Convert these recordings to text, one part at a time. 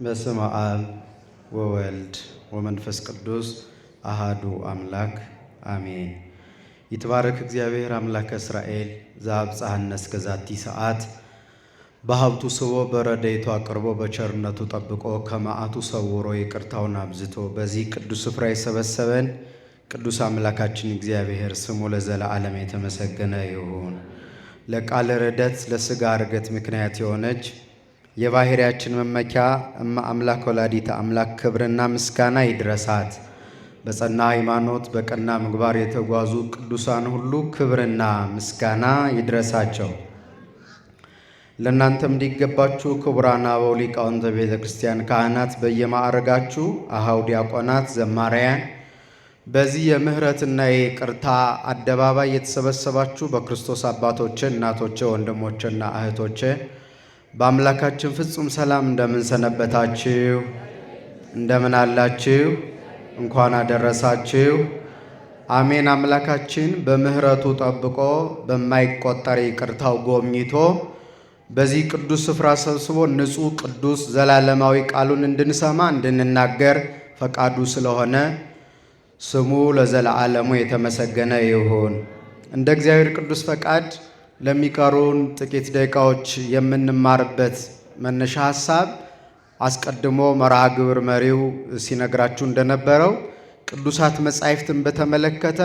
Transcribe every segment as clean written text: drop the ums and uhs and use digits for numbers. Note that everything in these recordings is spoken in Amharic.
በስመ አብ ወወልድ ወመንፈስ ቅዱስ አሃዱ አምላክ አሜን። ይትባረክ እግዚአብሔር አምላከ እስራኤል ዘአብጽሐነ እስከ ዛቲ ሰዓት በሀብቱ ስቦ በረድኤቱ አቅርቦ በቸርነቱ ጠብቆ ከመዓቱ ሰውሮ ይቅርታውን አብዝቶ በዚህ ቅዱስ ስፍራ የሰበሰበን ቅዱስ አምላካችን እግዚአብሔር ስሙ ለዘለዓለም የተመሰገነ ይሁን። ለቃለ ርደት ለሥጋ ዕርገት ምክንያት የሆነች የባሕርያችን መመኪያ እማ አምላክ ወላዲተ አምላክ ክብርና ምስጋና ይድረሳት። በጸና ሃይማኖት በቀና ምግባር የተጓዙ ቅዱሳን ሁሉ ክብርና ምስጋና ይድረሳቸው። ለእናንተም እንዲገባችሁ ክቡራን አበው ሊቃውንተ ቤተ ክርስቲያን፣ ካህናት በየማዕረጋችሁ፣ አኀው ዲያቆናት፣ ዘማሪያን በዚህ የምህረትና የይቅርታ አደባባይ የተሰበሰባችሁ በክርስቶስ አባቶቼ፣ እናቶቼ፣ ወንድሞቼና እህቶቼ በአምላካችን ፍጹም ሰላም እንደምን ሰነበታችሁ? እንደምን አላችሁ? እንኳን አደረሳችሁ። አሜን። አምላካችን በምህረቱ ጠብቆ በማይቆጠር ይቅርታው ጎብኝቶ በዚህ ቅዱስ ስፍራ ሰብስቦ ንጹሕ ቅዱስ ዘላለማዊ ቃሉን እንድንሰማ እንድንናገር ፈቃዱ ስለሆነ ስሙ ለዘለዓለሙ የተመሰገነ ይሁን። እንደ እግዚአብሔር ቅዱስ ፈቃድ ለሚቀሩን ጥቂት ደቂቃዎች የምንማርበት መነሻ ሐሳብ አስቀድሞ መርሃ ግብር መሪው ሲነግራችሁ እንደነበረው ቅዱሳት መጻሕፍትን በተመለከተ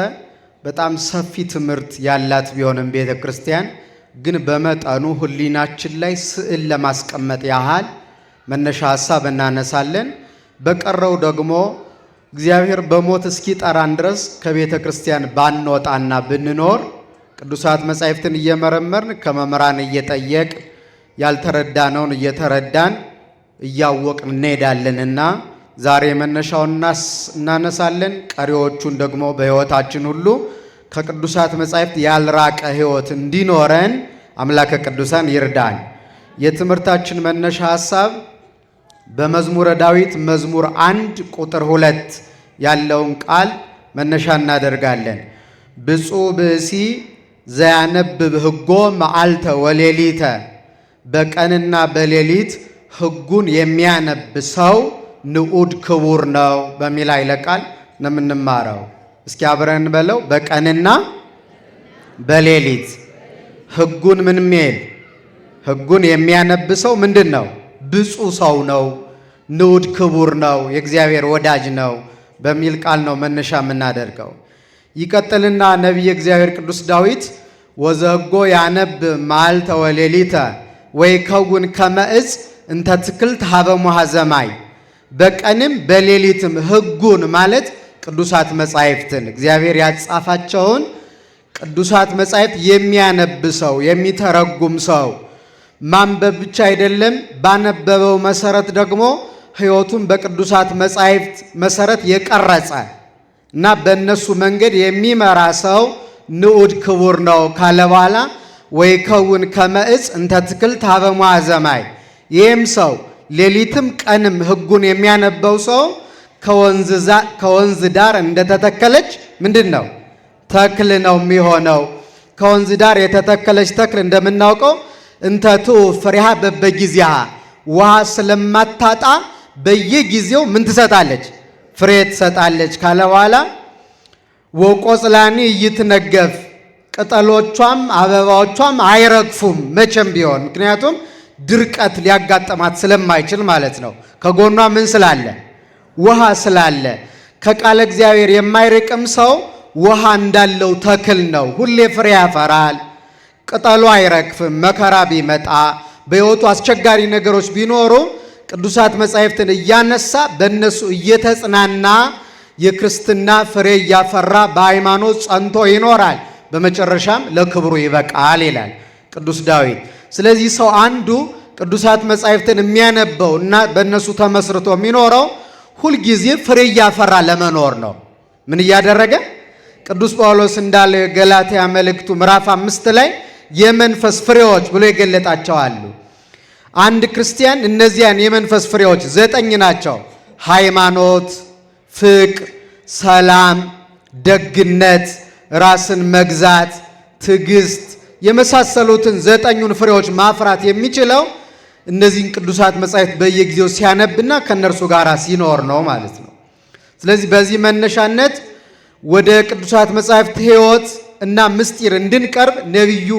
በጣም ሰፊ ትምህርት ያላት ቢሆንም ቤተ ክርስቲያን ግን በመጠኑ ሕሊናችን ላይ ስዕል ለማስቀመጥ ያህል መነሻ ሐሳብ እናነሳለን። በቀረው ደግሞ እግዚአብሔር በሞት እስኪጠራን ድረስ ከቤተ ክርስቲያን ባንወጣና ብንኖር ቅዱሳት መጻሕፍትን እየመረመርን ከመምህራን እየጠየቅ ያልተረዳነውን እየተረዳን እያወቅን እንሄዳለንና ዛሬ መነሻውን እናነሳለን። ቀሪዎቹን ደግሞ በሕይወታችን ሁሉ ከቅዱሳት መጻሕፍት ያልራቀ ሕይወት እንዲኖረን አምላከ ቅዱሳን ይርዳን። የትምህርታችን መነሻ ሐሳብ በመዝሙረ ዳዊት መዝሙር 1 ቁጥር 2 ያለውን ቃል መነሻ እናደርጋለን። ብፁዕ ብእሲ ዘያነብብ ሕጎ መዓልተ ወሌሊተ፣ በቀንና በሌሊት ሕጉን የሚያነብ ሰው ንዑድ ክቡር ነው በሚል ኃይለ ቃል ነው የምንማረው። እስኪ አብረን በለው። በቀንና በሌሊት ሕጉን ምን ሚል ሕጉን የሚያነብ ሰው ምንድን ነው? ብፁዕ ሰው ነው፣ ንዑድ ክቡር ነው፣ የእግዚአብሔር ወዳጅ ነው በሚል ቃል ነው መነሻ የምናደርገው። ይቀጥልና ነቢየ እግዚአብሔር ቅዱስ ዳዊት ወዘሕጎ ያነብ መዓልተ ወሌሊተ ወይከውን ከመ ዕፅ እንተ ትክልት ሀበ ሙሐዘ ማይ፣ በቀንም በሌሊትም ሕጉን ማለት ቅዱሳት መጻሕፍትን እግዚአብሔር ያጻፋቸውን ቅዱሳት መጻሕፍት የሚያነብ ሰው የሚተረጉም ሰው ማንበብ ብቻ አይደለም፣ ባነበበው መሰረት ደግሞ ሕይወቱን በቅዱሳት መጻሕፍት መሰረት የቀረጸ እና በእነሱ መንገድ የሚመራ ሰው ንዑድ ክቡር ነው ካለ በኋላ ወይከውን ከመ ዕፅ እንተ ትክልት ሀበ ሙሐዘ ማይ፣ ይህም ሰው ሌሊትም ቀንም ሕጉን የሚያነበው ሰው ከወንዝ ዳር እንደተተከለች ምንድን ነው? ተክል ነው የሚሆነው። ከወንዝ ዳር የተተከለች ተክል እንደምናውቀው እንተ ትዑብ ፍሬሃ በበጊዜሃ፣ ውሃ ስለማታጣ በየጊዜው ምን ትሰጣለች? ፍሬ ትሰጣለች ካለ በኋላ ወቆጽላኒ ይትነገፍ፣ ቅጠሎቿም አበባዎቿም አይረግፉም መቼም ቢሆን፣ ምክንያቱም ድርቀት ሊያጋጥማት ስለማይችል ማለት ነው። ከጎኗ ምን ስላለ? ውሃ ስላለ። ከቃለ እግዚአብሔር የማይርቅም ሰው ውሃ እንዳለው ተክል ነው። ሁሌ ፍሬ ያፈራል፣ ቅጠሉ አይረግፍም። መከራ ቢመጣ በሕይወቱ አስቸጋሪ ነገሮች ቢኖሩ ቅዱሳት መጻሕፍትን እያነሳ በእነሱ እየተጽናና የክርስትና ፍሬ እያፈራ በሃይማኖት ጸንቶ ይኖራል፣ በመጨረሻም ለክብሩ ይበቃል ይላል ቅዱስ ዳዊት። ስለዚህ ሰው አንዱ ቅዱሳት መጻሕፍትን የሚያነበው እና በእነሱ ተመስርቶ የሚኖረው ሁልጊዜ ፍሬ እያፈራ ለመኖር ነው። ምን እያደረገ? ቅዱስ ጳውሎስ እንዳለ ገላትያ መልእክቱ ምዕራፍ 5 ላይ የመንፈስ ፍሬዎች ብሎ ይገለጣቸዋል። አንድ ክርስቲያን እነዚያን የመንፈስ ፍሬዎች 9 ናቸው። ሃይማኖት፣ ፍቅር፣ ሰላም፣ ደግነት፣ ራስን መግዛት፣ ትዕግስት የመሳሰሉትን 9ኙን ፍሬዎች ማፍራት የሚችለው እነዚህን ቅዱሳት መጻሕፍት በየጊዜው ሲያነብና ከነርሱ ጋር ሲኖር ነው ማለት ነው። ስለዚህ በዚህ መነሻነት ወደ ቅዱሳት መጻሕፍት ሕይወት እና ምስጢር እንድንቀርብ ነቢዩ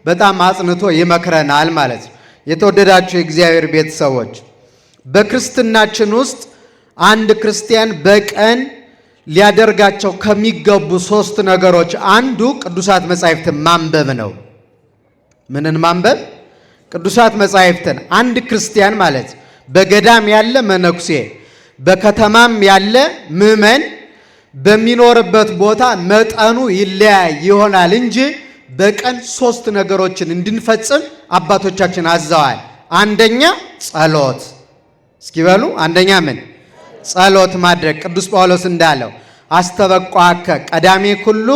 በጣም አጽንቶ ይመክረናል ማለት ነው። የተወደዳችሁ የእግዚአብሔር ቤተሰቦች በክርስትናችን ውስጥ አንድ ክርስቲያን በቀን ሊያደርጋቸው ከሚገቡ 3 ነገሮች አንዱ ቅዱሳት መጻሕፍትን ማንበብ ነው። ምንን ማንበብ? ቅዱሳት መጻሕፍትን። አንድ ክርስቲያን ማለት በገዳም ያለ መነኩሴ፣ በከተማም ያለ ምዕመን በሚኖርበት ቦታ መጠኑ ይለያይ ይሆናል እንጂ በቀን 3 ነገሮችን እንድንፈጽም አባቶቻችን አዘዋል። አንደኛ ጸሎት። እስኪ በሉ አንደኛ ምን? ጸሎት ማድረግ። ቅዱስ ጳውሎስ እንዳለው አስተበቋከ ቀዳሜ ኩሉ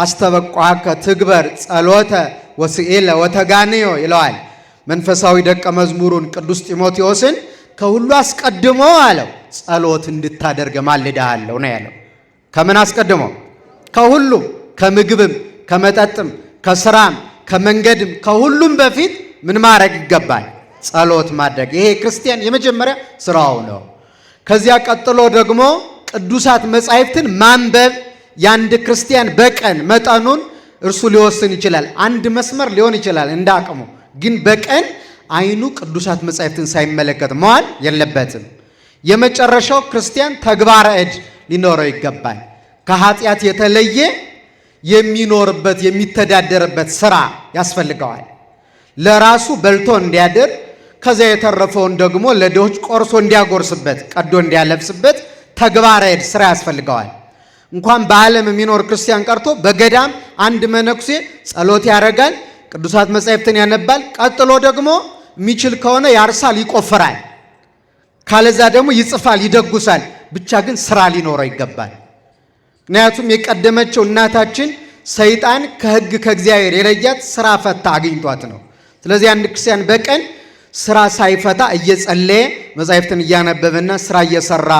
አስተበቋከ ትግበር ጸሎተ ወስኤለ ወተጋንዮ ይለዋል። መንፈሳዊ ደቀ መዝሙሩን ቅዱስ ጢሞቴዎስን ከሁሉ አስቀድሞ አለው ጸሎት እንድታደርግ ማልድሃለሁ ነው ያለው። ከምን አስቀድሞ? ከሁሉ፣ ከምግብም፣ ከመጠጥም፣ ከስራም፣ ከመንገድም፣ ከሁሉም በፊት ምን ማድረግ ይገባል? ጸሎት ማድረግ። ይሄ ክርስቲያን የመጀመሪያ ስራው ነው። ከዚያ ቀጥሎ ደግሞ ቅዱሳት መጻሕፍትን ማንበብ። የአንድ ክርስቲያን በቀን መጠኑን እርሱ ሊወስን ይችላል። አንድ መስመር ሊሆን ይችላል እንደ አቅሙ። ግን በቀን አይኑ ቅዱሳት መጻሕፍትን ሳይመለከት መዋል የለበትም። የመጨረሻው ክርስቲያን ተግባረ እድ ሊኖረው ይገባል። ከኃጢአት የተለየ የሚኖርበት የሚተዳደርበት ስራ ያስፈልገዋል። ለራሱ በልቶ እንዲያድር፣ ከዚያ የተረፈውን ደግሞ ለድሆች ቆርሶ እንዲያጎርስበት፣ ቀዶ እንዲያለብስበት ተግባረ እድ ስራ ያስፈልገዋል። እንኳን በዓለም የሚኖር ክርስቲያን ቀርቶ በገዳም አንድ መነኩሴ ጸሎት ያደርጋል፣ ቅዱሳት መጻሕፍትን ያነባል። ቀጥሎ ደግሞ የሚችል ከሆነ ያርሳል፣ ይቆፍራል። ካለዛ ደግሞ ይጽፋል፣ ይደጉሳል። ብቻ ግን ስራ ሊኖረው ይገባል። ምክንያቱም የቀደመችው እናታችን ሰይጣን ከሕግ ከእግዚአብሔር የለያት ስራ ፈታ አግኝቷት ነው። ስለዚህ አንድ ክርስቲያን በቀን ስራ ሳይፈታ እየጸለየ መጻሕፍትን እያነበበና ስራ እየሰራ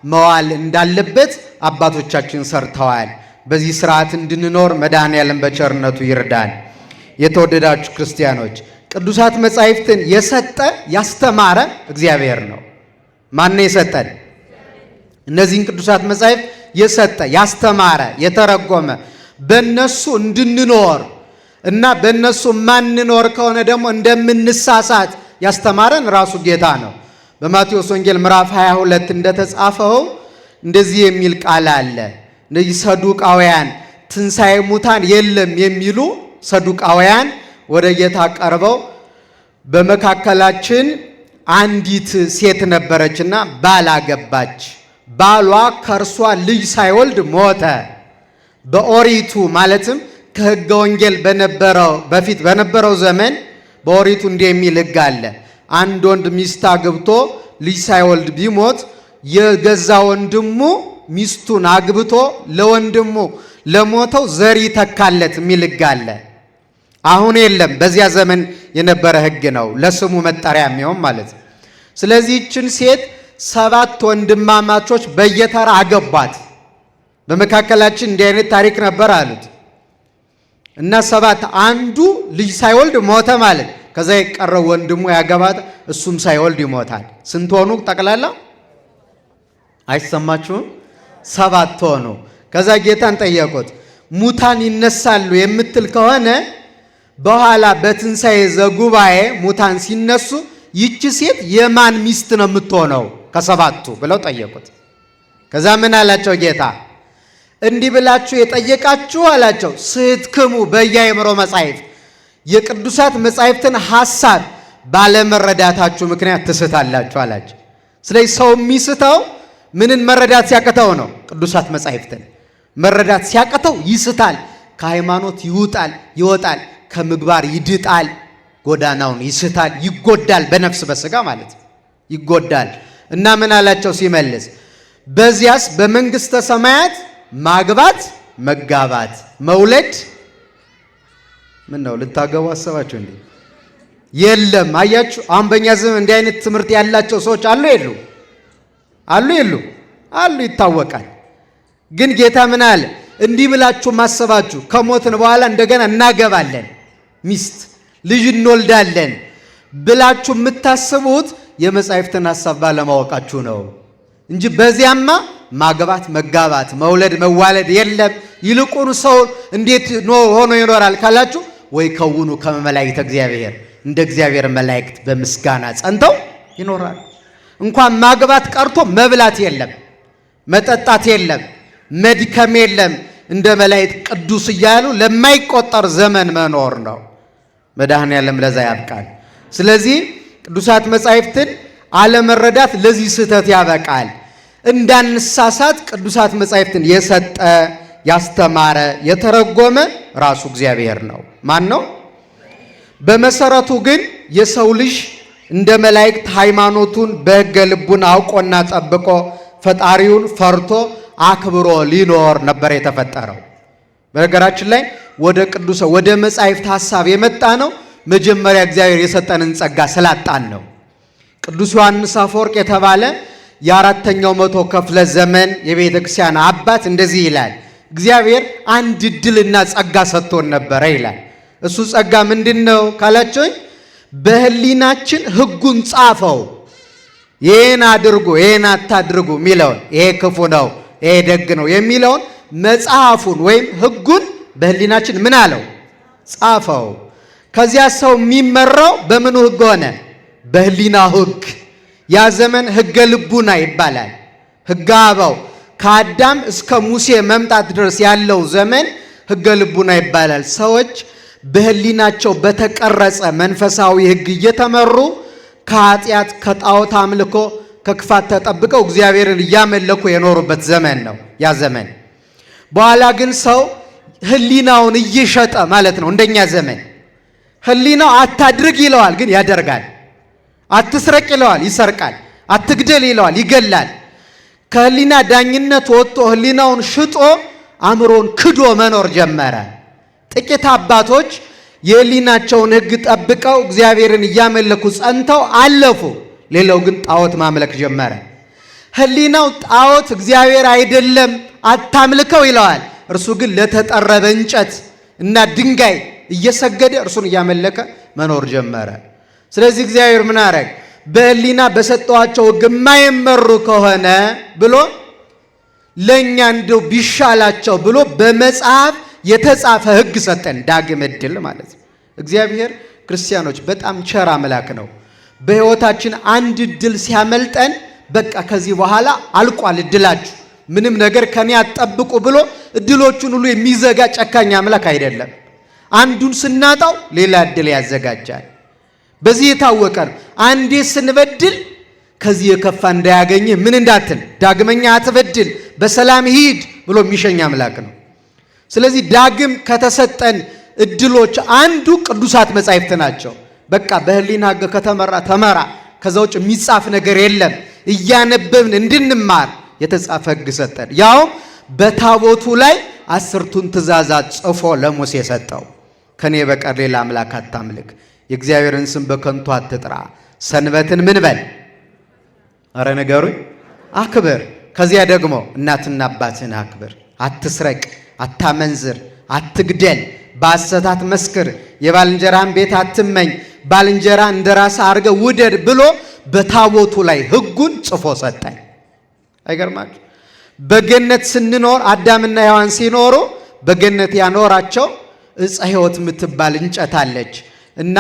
መዋል እንዳለበት አባቶቻችን ሰርተዋል። በዚህ ስርዓት እንድንኖር መድኃኔዓለም በቸርነቱ ይርዳል። የተወደዳችሁ ክርስቲያኖች ቅዱሳት መጻሕፍትን የሰጠ ያስተማረ እግዚአብሔር ነው። ማን ነው የሰጠን? እነዚህን ቅዱሳት መጻሕፍት የሰጠ ያስተማረ የተረጎመ በእነሱ እንድንኖር እና በእነሱ ማንኖር ከሆነ ደግሞ እንደምንሳሳት ያስተማረን ራሱ ጌታ ነው። በማቴዎስ ወንጌል ምዕራፍ 22 እንደተጻፈው እንደዚህ የሚል ቃል አለ። እነዚህ ሰዱቃውያን ትንሣኤ ሙታን የለም የሚሉ ሰዱቃውያን ወደ ጌታ ቀርበው በመካከላችን አንዲት ሴት ነበረችና ባል አገባች። ባሏ ከእርሷ ልጅ ሳይወልድ ሞተ። በኦሪቱ ማለትም ከሕገ ወንጌል በፊት በነበረው ዘመን በኦሪቱ እንዲህ የሚል ሕግ አለ። አንድ ወንድ ሚስት አግብቶ ልጅ ሳይወልድ ቢሞት የገዛ ወንድሙ ሚስቱን አግብቶ ለወንድሙ ለሞተው ዘር ይተካለት የሚል ሕግ አለ። አሁን የለም። በዚያ ዘመን የነበረ ሕግ ነው፣ ለስሙ መጠሪያ የሚሆን ማለት ነው። ስለዚህ ይህችን ሴት 7 ወንድማማቾች በየተራ አገቧት። በመካከላችን እንዲህ አይነት ታሪክ ነበር አሉት እና 7 አንዱ ልጅ ሳይወልድ ሞተ ማለት ከዛ የቀረው ወንድሙ ያገባት እሱም ሳይወልድ ይሞታል። ስንት ሆኑ ጠቅላላ? አይሰማችሁም? 7 ሆኑ። ከዛ ጌታን ጠየቁት፣ ሙታን ይነሳሉ የምትል ከሆነ በኋላ በትንሣኤ ዘጉባኤ ሙታን ሲነሱ ይቺ ሴት የማን ሚስት ነው የምትሆነው ከ7ቱ ብለው ጠየቁት። ከዛ ምን አላቸው ጌታ? እንዲህ ብላችሁ የጠየቃችሁ አላቸው ስትክሙ በየአእምሮ መጻሕፍት የቅዱሳት መጻሕፍትን ሐሳብ ባለመረዳታችሁ ምክንያት ትስታላችሁ አላቸው። ስለዚህ ሰው የሚስተው ምንን መረዳት ሲያቅተው ነው? ቅዱሳት መጻሕፍትን መረዳት ሲያቅተው ይስታል፣ ከሃይማኖት ይወጣል፣ ከምግባር ይድጣል፣ ጎዳናውን ይስታል፣ ይጎዳል፣ በነፍስ በሥጋ ማለት ይጎዳል። እና ምን አላቸው ሲመልስ? በዚያስ በመንግሥተ ሰማያት ማግባት፣ መጋባት፣ መውለድ ምን ነው? ልታገቡ አሰባችሁ እንዴ? የለም። አያችሁ፣ አሁን በእኛ ዘመን እንዲህ አይነት ትምህርት ያላቸው ሰዎች አሉ የሉ? አሉ፣ ይታወቃል። ግን ጌታ ምን አለ? እንዲህ ብላችሁ ማሰባችሁ ከሞትን በኋላ እንደገና እናገባለን፣ ሚስት ልጅ እንወልዳለን፣ ብላችሁ የምታስቡት የመጻሕፍትን ሐሳብ ባለማወቃችሁ ነው እንጂ በዚያማ ማግባት፣ መጋባት፣ መውለድ፣ መዋለድ የለም። ይልቁኑ ሰው እንዴት ሆኖ ይኖራል ካላችሁ ወይ ከውኑ ከመላእክተ እግዚአብሔር እንደ እግዚአብሔር መላእክት በምስጋና ጸንተው ይኖራል። እንኳን ማግባት ቀርቶ መብላት የለም፣ መጠጣት የለም፣ መድከም የለም። እንደ መላእክት ቅዱስ እያሉ ለማይቆጠር ዘመን መኖር ነው። መድኃኔዓለም ለዛ ያብቃል። ስለዚህ ቅዱሳት መጻሕፍትን አለመረዳት ለዚህ ስህተት ያበቃል። እንዳንሳሳት ቅዱሳት መጻሕፍትን የሰጠ ያስተማረ የተረጎመ ራሱ እግዚአብሔር ነው። ማን ነው? በመሰረቱ ግን የሰው ልጅ እንደ መላእክት ሃይማኖቱን በሕገ ልቡን አውቆና ጠብቆ ፈጣሪውን ፈርቶ አክብሮ ሊኖር ነበር የተፈጠረው። በነገራችን ላይ ወደ መጻሕፍት ሐሳብ የመጣ ነው መጀመሪያ እግዚአብሔር የሰጠንን ጸጋ ስላጣን ነው። ቅዱስ ዮሐንስ አፈወርቅ የተባለ የአራተኛው መቶ ክፍለ ዘመን የቤተ ክርስቲያን አባት እንደዚህ ይላል። እግዚአብሔር አንድ ዕድልና ጸጋ ሰጥቶን ነበረ ይላል። እሱ ጸጋ ምንድነው ካላችሁኝ፣ በህሊናችን ሕጉን ጻፈው። ይሄን አድርጉ፣ ይሄን አታድርጉ የሚለውን፣ ይሄ ክፉ ነው፣ ይሄ ደግ ነው የሚለውን መጽሐፉን ወይም ሕጉን በህሊናችን ምን አለው? ጻፈው። ከዚያ ሰው የሚመራው በምኑ ሕግ ሆነ? በህሊና ሕግ። ያ ዘመን ሕገ ልቡና ይባላል። ሕገ አበው ከአዳም እስከ ሙሴ መምጣት ድረስ ያለው ዘመን ሕገ ልቡና ይባላል። ሰዎች በህሊናቸው በተቀረጸ መንፈሳዊ ሕግ እየተመሩ ከኃጢአት ከጣዖት አምልኮ ከክፋት ተጠብቀው እግዚአብሔርን እያመለኩ የኖሩበት ዘመን ነው ያ ዘመን። በኋላ ግን ሰው ህሊናውን እየሸጠ ማለት ነው። እንደኛ ዘመን ህሊናው አታድርግ ይለዋል፣ ግን ያደርጋል። አትስረቅ ይለዋል፣ ይሰርቃል። አትግደል ይለዋል፣ ይገላል። ከህሊና ዳኝነት ወጥቶ ህሊናውን ሽጦ አእምሮን ክዶ መኖር ጀመረ። ጥቂት አባቶች የህሊናቸውን ሕግ ጠብቀው እግዚአብሔርን እያመለኩ ጸንተው አለፉ። ሌላው ግን ጣዖት ማምለክ ጀመረ። ህሊናው ጣዖት እግዚአብሔር አይደለም አታምልከው ይለዋል። እርሱ ግን ለተጠረበ እንጨት እና ድንጋይ እየሰገደ እርሱን እያመለከ መኖር ጀመረ። ስለዚህ እግዚአብሔር ምን አረግ? በህሊና በሰጠዋቸው ሕግ የማይመሩ ከሆነ ብሎ ለእኛ እንደው ቢሻላቸው ብሎ በመጽሐፍ የተጻፈ ሕግ ሰጠን። ዳግም ዕድል ማለት ነው። እግዚአብሔር ክርስቲያኖች በጣም ቸር አምላክ ነው። በሕይወታችን አንድ ዕድል ሲያመልጠን በቃ ከዚህ በኋላ አልቋል ዕድላችሁ፣ ምንም ነገር ከኔ አትጠብቁ ብሎ ዕድሎቹን ሁሉ የሚዘጋ ጨካኝ አምላክ አይደለም። አንዱን ስናጣው ሌላ ዕድል ያዘጋጃል። በዚህ የታወቀ ነው። አንዴ ስንበድል ከዚህ የከፋ እንዳያገኝህ ምን እንዳትል፣ ዳግመኛ አትበድል፣ በሰላም ሂድ ብሎ የሚሸኝ አምላክ ነው። ስለዚህ ዳግም ከተሰጠን ዕድሎች አንዱ ቅዱሳት መጻሕፍት ናቸው። በቃ በህሊና ሕግ ከተመራ ተመራ፣ ከዛ ውጭ የሚጻፍ ነገር የለም። እያነበብን እንድንማር የተጻፈ ሕግ ሰጠን። ያው በታቦቱ ላይ 10ቱን ትእዛዛት ጽፎ ለሙሴ ሰጠው። ከኔ በቀር ሌላ አምላክ አታምልክ፣ የእግዚአብሔርን ስም በከንቱ አትጥራ፣ ሰንበትን ምን በል? አረ ነገሩኝ፣ አክብር። ከዚያ ደግሞ እናትና አባትህን አክብር፣ አትስረቅ፣ አታመንዝር፣ አትግደል፣ በሐሰት አትመስክር፣ የባልንጀራህን ቤት አትመኝ፣ ባልንጀራ እንደራስ አድርገህ ውደድ ብሎ በታቦቱ ላይ ሕጉን ጽፎ ሰጠን። አይገርማችሁ? በገነት ስንኖር አዳምና ሔዋን ሲኖሩ በገነት ያኖራቸው ዕፀ ሕይወት የምትባል እንጨት አለች እና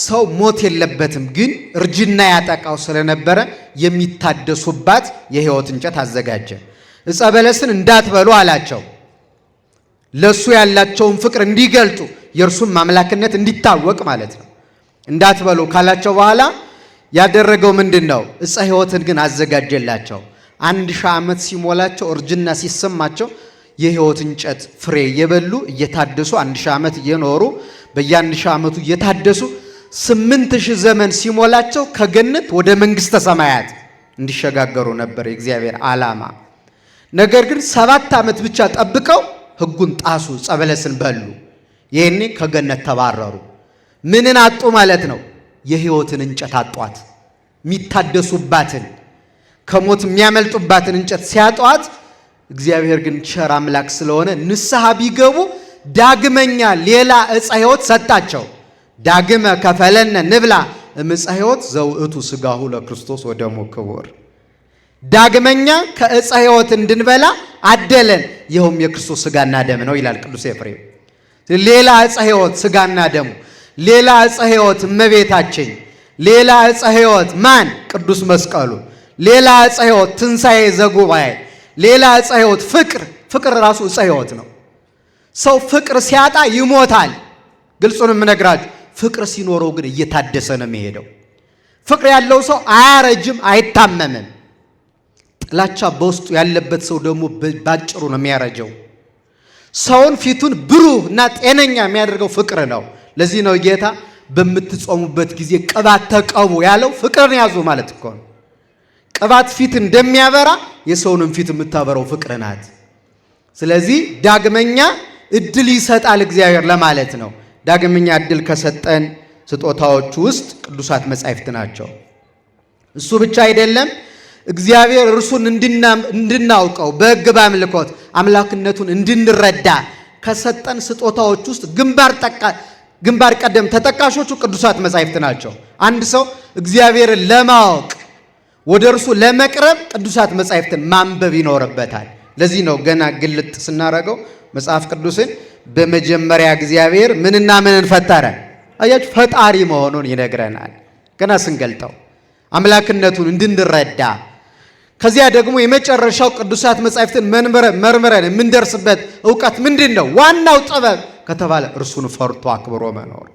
ሰው ሞት የለበትም፣ ግን እርጅና ያጠቃው ስለነበረ የሚታደሱባት የሕይወት እንጨት አዘጋጀ። ዕፀ በለስን እንዳትበሉ አላቸው። ለሱ ያላቸውን ፍቅር እንዲገልጡ የእርሱን ማምላክነት እንዲታወቅ ማለት ነው። እንዳትበሉ ካላቸው በኋላ ያደረገው ምንድን ነው? ዕፀ ሕይወትን ግን አዘጋጀላቸው። 1000 ዓመት ሲሞላቸው እርጅና ሲሰማቸው የሕይወት እንጨት ፍሬ እየበሉ እየታደሱ 1000 ዓመት እየኖሩ በየ1000 ዓመቱ እየታደሱ 8000 ዘመን ሲሞላቸው ከገነት ወደ መንግሥተ ሰማያት እንዲሸጋገሩ ነበር የእግዚአብሔር ዓላማ። ነገር ግን 7 ዓመት ብቻ ጠብቀው ሕጉን ጣሱ፣ ዕፀ በለስን በሉ። ይህኔ ከገነት ተባረሩ። ምንን አጡ ማለት ነው? የሕይወትን እንጨት አጧት። የሚታደሱባትን ከሞት የሚያመልጡባትን እንጨት ሲያጧት፣ እግዚአብሔር ግን ቸር አምላክ ስለሆነ ንስሐ ቢገቡ ዳግመኛ ሌላ ዕፀ ሕይወት ሰጣቸው። ዳግመ ከፈለነ ንብላ እምዕፀ ሕይወት ዘውእቱ ሥጋሁ ለክርስቶስ ወደሙ ክቡር። ዳግመኛ ከዕፀ ሕይወት እንድንበላ አደለን፣ ይኸውም የክርስቶስ ሥጋና ደም ነው ይላል ቅዱስ ኤፍሬም። ሌላ ዕፀ ሕይወት ሥጋና ደሙ፣ ሌላ ዕፀ ሕይወት እመቤታችን፣ ሌላ ዕፀ ሕይወት ማን? ቅዱስ መስቀሉ፣ ሌላ ዕፀ ሕይወት ትንሣኤ ዘጉባኤ፣ ሌላ ዕፀ ሕይወት ፍቅር። ፍቅር ራሱ ዕፀ ሕይወት ነው። ሰው ፍቅር ሲያጣ ይሞታል። ግልጹን የምነግራችሁ፣ ፍቅር ሲኖረው ግን እየታደሰ ነው የሚሄደው። ፍቅር ያለው ሰው አያረጅም፣ አይታመምም። ጥላቻ በውስጡ ያለበት ሰው ደግሞ ባጭሩ ነው የሚያረጀው። ሰውን ፊቱን ብሩህ እና ጤነኛ የሚያደርገው ፍቅር ነው። ለዚህ ነው ጌታ በምትጾሙበት ጊዜ ቅባት ተቀቡ ያለው። ፍቅርን ያዙ ማለት እኮ ነው። ቅባት ፊት እንደሚያበራ የሰውንም ፊት የምታበራው ፍቅር ናት። ስለዚህ ዳግመኛ እድል ይሰጣል እግዚአብሔር ለማለት ነው። ዳግመኛ እድል ከሰጠን ስጦታዎቹ ውስጥ ቅዱሳት መጻሕፍት ናቸው። እሱ ብቻ አይደለም፣ እግዚአብሔር እርሱን እንድናውቀው በሕግ በአምልኮት አምላክነቱን እንድንረዳ ከሰጠን ስጦታዎች ውስጥ ግንባር ቀደም ተጠቃሾቹ ቅዱሳት መጻሕፍት ናቸው። አንድ ሰው እግዚአብሔርን ለማወቅ ወደ እርሱ ለመቅረብ ቅዱሳት መጻሕፍትን ማንበብ ይኖርበታል። ለዚህ ነው ገና ግልጥ ስናረገው መጽሐፍ ቅዱስን በመጀመሪያ እግዚአብሔር ምንና ምንን ፈጠረ? አያችሁ፣ ፈጣሪ መሆኑን ይነግረናል። ገና ስንገልጠው አምላክነቱን እንድንረዳ። ከዚያ ደግሞ የመጨረሻው ቅዱሳት መጻሕፍትን መርምረን የምንደርስበት ዕውቀት ምንድን ነው? ዋናው ጥበብ ከተባለ እርሱን ፈርቶ አክብሮ መኖር።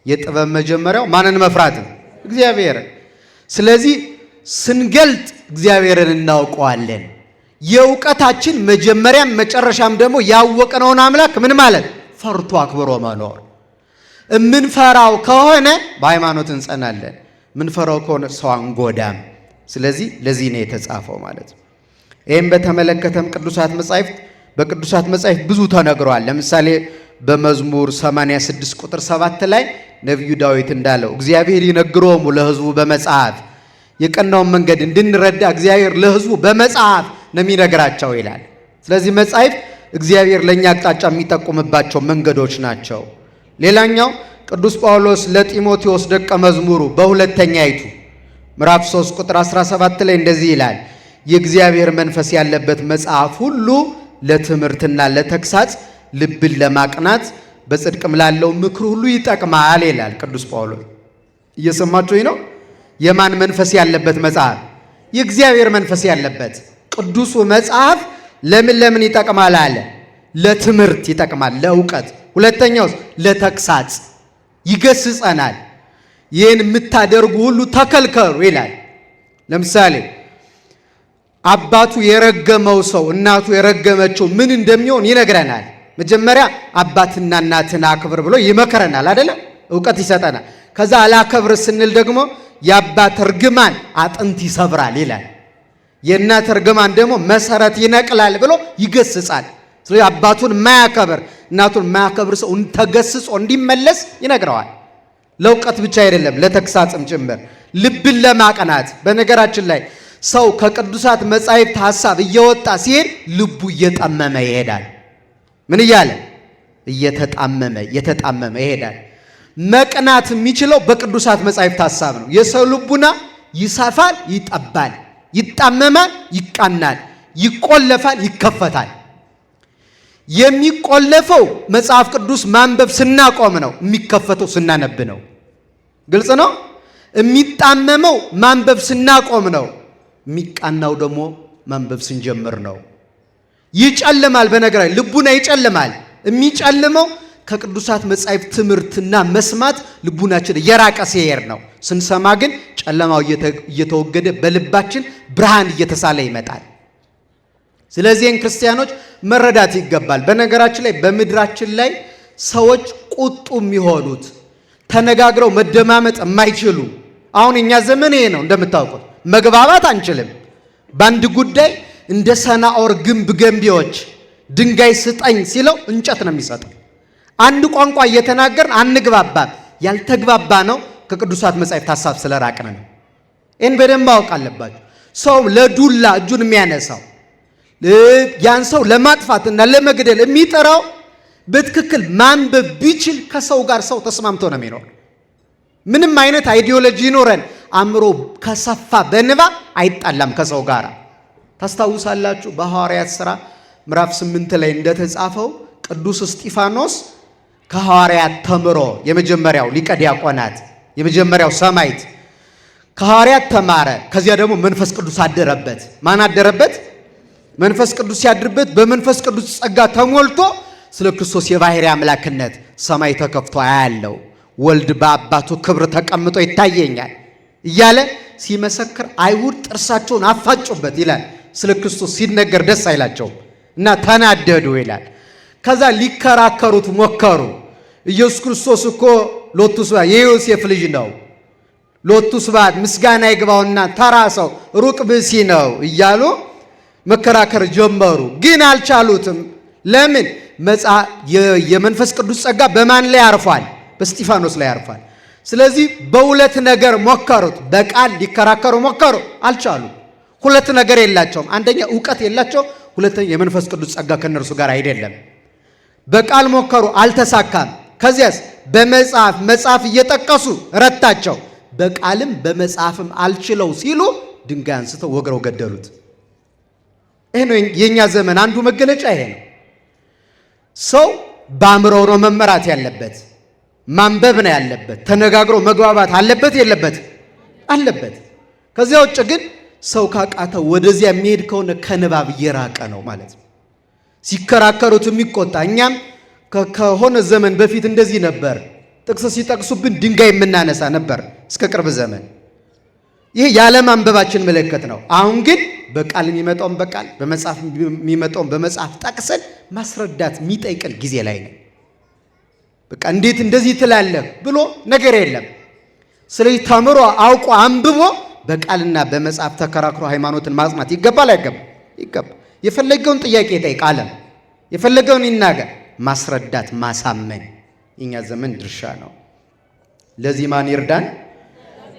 የጥበብ መጀመሪያው ማንን መፍራት ነው? እግዚአብሔርን። ስለዚህ ስንገልጥ እግዚአብሔርን እናውቀዋለን። የእውቀታችን መጀመሪያም መጨረሻም ደግሞ ያወቅነውን አምላክ ምን ማለት? ፈርቶ አክብሮ መኖር። እምንፈራው ከሆነ በሃይማኖት እንጸናለን። ምንፈራው ከሆነ ሰው አንጎዳም። ስለዚህ ለዚህ ነው የተጻፈው ማለት ነው። ይህም በተመለከተም በቅዱሳት መጻሕፍት ብዙ ተነግሯል። ለምሳሌ በመዝሙር 86 ቁጥር 7 ላይ ነቢዩ ዳዊት እንዳለው እግዚአብሔር ይነግሮሙ ለሕዝቡ በመጽሐፍ፣ የቀናውን መንገድ እንድንረዳ እግዚአብሔር ለሕዝቡ በመጽሐፍ ነው የሚነግራቸው ይላል። ስለዚህ መጻሕፍት እግዚአብሔር ለእኛ አቅጣጫ የሚጠቁምባቸው መንገዶች ናቸው። ሌላኛው ቅዱስ ጳውሎስ ለጢሞቴዎስ ደቀ መዝሙሩ በሁለተኛይቱ ምዕራፍ 3 ቁጥር 17 ላይ እንደዚህ ይላል፣ የእግዚአብሔር መንፈስ ያለበት መጽሐፍ ሁሉ ለትምህርትና ለተግሳጽ፣ ልብን ለማቅናት፣ በጽድቅም ላለው ምክር ሁሉ ይጠቅማል ይላል ቅዱስ ጳውሎስ። እየሰማችሁኝ ነው? የማን መንፈስ ያለበት መጽሐፍ? የእግዚአብሔር መንፈስ ያለበት ቅዱሱ መጽሐፍ ለምን ይጠቅማል አለ? ለትምህርት ይጠቅማል፣ ለእውቀት። ሁለተኛውስ ለተግሳጽ ይገስጸናል። ይህን የምታደርጉ ሁሉ ተከልከሉ ይላል። ለምሳሌ አባቱ የረገመው ሰው እናቱ የረገመችው ምን እንደሚሆን ይነግረናል። መጀመሪያ አባትና እናትን አክብር ብሎ ይመከረናል አይደለም? እውቀት ይሰጠናል። ከዛ አላከብር ስንል ደግሞ የአባት እርግማን አጥንት ይሰብራል ይላል። የእናት እርግማን ደግሞ መሰረት ይነቅላል ብሎ ይገስጻል። ስለዚህ አባቱን የማያከብር እናቱን የማያከብር ሰው ተገስጾ እንዲመለስ ይነግረዋል። ለእውቀት ብቻ አይደለም ለተግሳጽም ጭምር፣ ልብን ለማቅናት። በነገራችን ላይ ሰው ከቅዱሳት መጻሕፍት ሐሳብ እየወጣ ሲሄድ ልቡ እየጠመመ ይሄዳል። ምን እያለ? እየተጣመመ ይሄዳል። መቅናት የሚችለው በቅዱሳት መጻሕፍት ሐሳብ ነው። የሰው ልቡና ይሰፋል፣ ይጠባል፣ ይጣመማል፣ ይቃናል፣ ይቆለፋል፣ ይከፈታል። የሚቆለፈው መጽሐፍ ቅዱስ ማንበብ ስናቆም ነው። የሚከፈተው ስናነብ ነው። ግልጽ ነው። የሚጣመመው ማንበብ ስናቆም ነው። የሚቃናው ደግሞ ማንበብ ስንጀምር ነው። ይጨልማል። በነገራችን ልቡና ይጨልማል። የሚጨልመው ከቅዱሳት መጻሕፍት ትምህርትና መስማት ልቡናችን እየራቀ ሲሄድ ነው። ስንሰማ ግን ጨለማው እየተወገደ በልባችን ብርሃን እየተሳለ ይመጣል። ስለዚህን ክርስቲያኖች መረዳት ይገባል። በነገራችን ላይ በምድራችን ላይ ሰዎች ቁጡ የሚሆኑት ተነጋግረው መደማመጥ የማይችሉ አሁን እኛ ዘመን ይሄ ነው። እንደምታውቁት መግባባት አንችልም። በአንድ ጉዳይ እንደ ሰናኦር ግንብ ገንቢዎች ድንጋይ ስጠኝ ሲለው እንጨት ነው የሚሰጠው። አንድ ቋንቋ እየተናገርን አንግባባም። ያልተግባባ ነው ከቅዱሳት መጻሕፍት ሐሳብ ስለራቅን ነው። ይህን በደንብ ማወቅ አለባችሁ። ሰው ለዱላ እጁን የሚያነሳው ያን ሰው ለማጥፋትና ለመግደል የሚጠራው በትክክል ማንበብ ቢችል ከሰው ጋር ሰው ተስማምቶ ነው የሚኖር። ምንም አይነት አይዲዮሎጂ ይኖረን አእምሮ ከሰፋ በንባብ አይጣላም ከሰው ጋር። ታስታውሳላችሁ በሐዋርያት ሥራ ምዕራፍ 8 ላይ እንደተጻፈው ቅዱስ እስጢፋኖስ ከሐዋርያት ተምሮ የመጀመሪያው ሊቀ ዲያቆናት የመጀመሪያው ሰማዕት ከሐዋርያት ተማረ። ከዚያ ደግሞ መንፈስ ቅዱስ አደረበት። ማን አደረበት? መንፈስ ቅዱስ ሲያድርበት በመንፈስ ቅዱስ ጸጋ ተሞልቶ ስለ ክርስቶስ የባሕርይ አምላክነት ሰማይ ተከፍቶ አያለው፣ ወልድ በአባቱ ክብር ተቀምጦ ይታየኛል እያለ ሲመሰክር አይሁድ ጥርሳቸውን አፋጩበት ይላል። ስለ ክርስቶስ ሲነገር ደስ አይላቸውም እና ተናደዱ ይላል። ከዛ ሊከራከሩት ሞከሩ። ኢየሱስ ክርስቶስ እኮ ሎቱ ስብሐት የዮሴፍ ልጅ ነው፣ ሎቱ ስብሐት ምስጋና ይግባውና ተራ ሰው ሩቅ ብእሲ ነው እያሉ መከራከር ጀመሩ። ግን አልቻሉትም። ለምን? የመንፈስ ቅዱስ ጸጋ በማን ላይ አርፏል? በእስጢፋኖስ ላይ አርፏል። ስለዚህ በሁለት ነገር ሞከሩት። በቃል ሊከራከሩ ሞከሩ፣ አልቻሉ። ሁለት ነገር የላቸውም። አንደኛ ዕውቀት የላቸው፣ ሁለተኛ የመንፈስ ቅዱስ ጸጋ ከነርሱ ጋር አይደለም። በቃል ሞከሩ፣ አልተሳካም። ከዚያስ በመጽሐፍ እየጠቀሱ ረታቸው። በቃልም በመጽሐፍም አልችለው ሲሉ ድንጋይ አንስተው ወግረው ገደሉት። ይሄ ነው የኛ ዘመን አንዱ መገለጫ ይሄ ነው። ሰው በአእምሮ ነው መመራት ያለበት፣ ማንበብ ነው ያለበት፣ ተነጋግሮ መግባባት አለበት የለበት? አለበት። ከዚያ ውጭ ግን ሰው ካቃተው ወደዚያ የሚሄድ ከሆነ ከንባብ እየራቀ ነው ማለት ነው። ሲከራከሩት የሚቆጣ እኛም ከሆነ ዘመን በፊት እንደዚህ ነበር። ጥቅስ ሲጠቅሱብን ድንጋይ የምናነሳ ነበር እስከ ቅርብ ዘመን። ይህ ያለማንበባችን ምልክት ነው። አሁን ግን በቃል የሚመጣውን በቃል በመጽሐፍ የሚመጣውን በመጽሐፍ ጠቅሰን ማስረዳት የሚጠይቀን ጊዜ ላይ ነው። በቃ እንዴት እንደዚህ ትላለህ ብሎ ነገር የለም። ስለዚህ ተምሮ አውቆ አንብቦ በቃልና በመጽሐፍ ተከራክሮ ሃይማኖትን ማጽናት ይገባል አይገባም? ይገባል። የፈለገውን ጥያቄ ይጠይቃል፣ የፈለገውን ይናገር። ማስረዳት ማሳመን የኛ ዘመን ድርሻ ነው። ለዚህ ማን ይርዳን?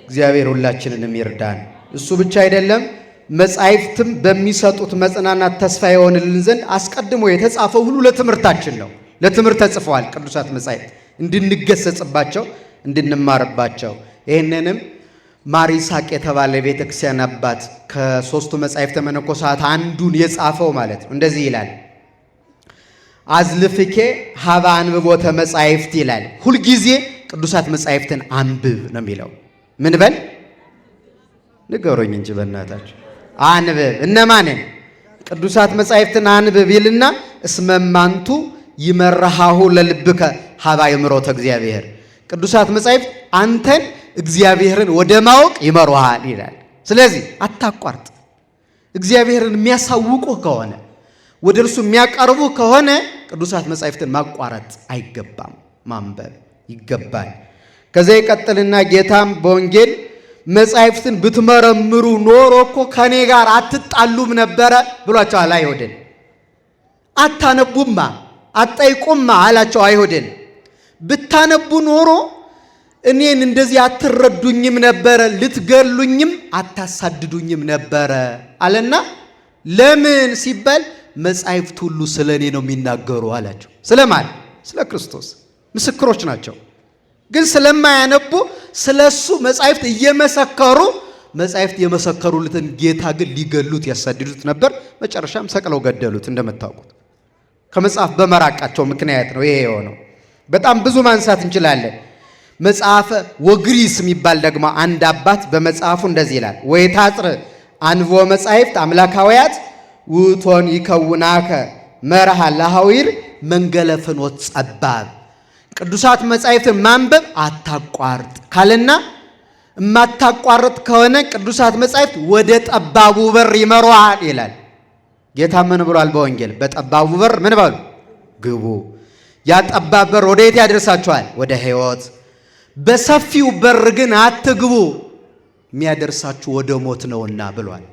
እግዚአብሔር ሁላችንንም ይርዳን። እሱ ብቻ አይደለም፣ መጻሕፍትም በሚሰጡት መጽናናት ተስፋ የሆንልን ዘንድ አስቀድሞ የተጻፈው ሁሉ ለትምህርታችን ነው። ለትምህርት ተጽፈዋል ቅዱሳት መጻሕፍት እንድንገሰጽባቸው፣ እንድንማርባቸው። ይህንንም ማር ይስሐቅ የተባለ ቤተ ክርስቲያን አባት ከሦስቱ መጻሕፍተ መነኮሳት አንዱን የጻፈው ማለት ነው። እንደዚህ ይላል፣ አዝልፍኬ ሀበ አንብቦተ መጻሕፍት ይላል። ሁልጊዜ ቅዱሳት መጻሕፍትን አንብብ ነው የሚለው። ምን በል ንገሩኝ እንጂ በእናታችሁ። አንብብ። እነማንን? ቅዱሳት መጻሕፍትን አንብብ ይልና እስመማንቱ ይመርሃሁ ለልብከ ሀበ አእምሮተ እግዚአብሔር። ቅዱሳት መጻሕፍት አንተን እግዚአብሔርን ወደ ማወቅ ይመሩሃል ይላል። ስለዚህ አታቋርጥ። እግዚአብሔርን የሚያሳውቁህ ከሆነ ወደ እርሱ የሚያቀርቡ ከሆነ ቅዱሳት መጻሕፍትን ማቋረጥ አይገባም፣ ማንበብ ይገባል። ከዚያ ይቀጥልና ጌታም በወንጌል መጻሕፍትን ብትመረምሩ ኖሮ እኮ ከኔ ጋር አትጣሉም ነበረ ብሏቸዋል አይሁድን። አታነቡማ አትጠይቁማ አላቸው አይሁድን። ብታነቡ ኖሮ እኔን እንደዚህ አትረዱኝም ነበረ፣ ልትገሉኝም አታሳድዱኝም ነበረ አለና ለምን ሲባል መጻሕፍት ሁሉ ስለ እኔ ነው የሚናገሩ አላቸው። ስለማን? ስለ ክርስቶስ ምስክሮች ናቸው። ግን ስለማያነቡ ስለ እሱ መጻሕፍት እየመሰከሩ መጻሕፍት የመሰከሩለትን ጌታ ግን ሊገሉት ያሳድዱት ነበር። መጨረሻም ሰቅለው ገደሉት። እንደምታውቁት ከመጽሐፍ በመራቃቸው ምክንያት ነው ይሄ የሆነው። በጣም ብዙ ማንሳት እንችላለን። መጽሐፈ ወግሪስ የሚባል ደግሞ አንድ አባት በመጽሐፉ እንደዚህ ይላል፣ ወይታጽር አንብቦ መጻሕፍት አምላካውያት ውቶን ይከውናከ መርሃ ለሐዊር መንገለ ፍኖት ጸባብ። ቅዱሳት መጻሕፍትን ማንበብ አታቋርጥ ካለና የማታቋርጥ ከሆነ ቅዱሳት መጻሕፍት ወደ ጠባቡ በር ይመሩሃል ይላል ጌታ። ምን ብሏል በወንጌል? በጠባቡ በር ምን በሉ ግቡ። ያ ጠባብ በር ወደ የት ያደርሳችኋል? ወደ ሕይወት። በሰፊው በር ግን አትግቡ፣ የሚያደርሳችሁ ወደ ሞት ነውና ብሏል።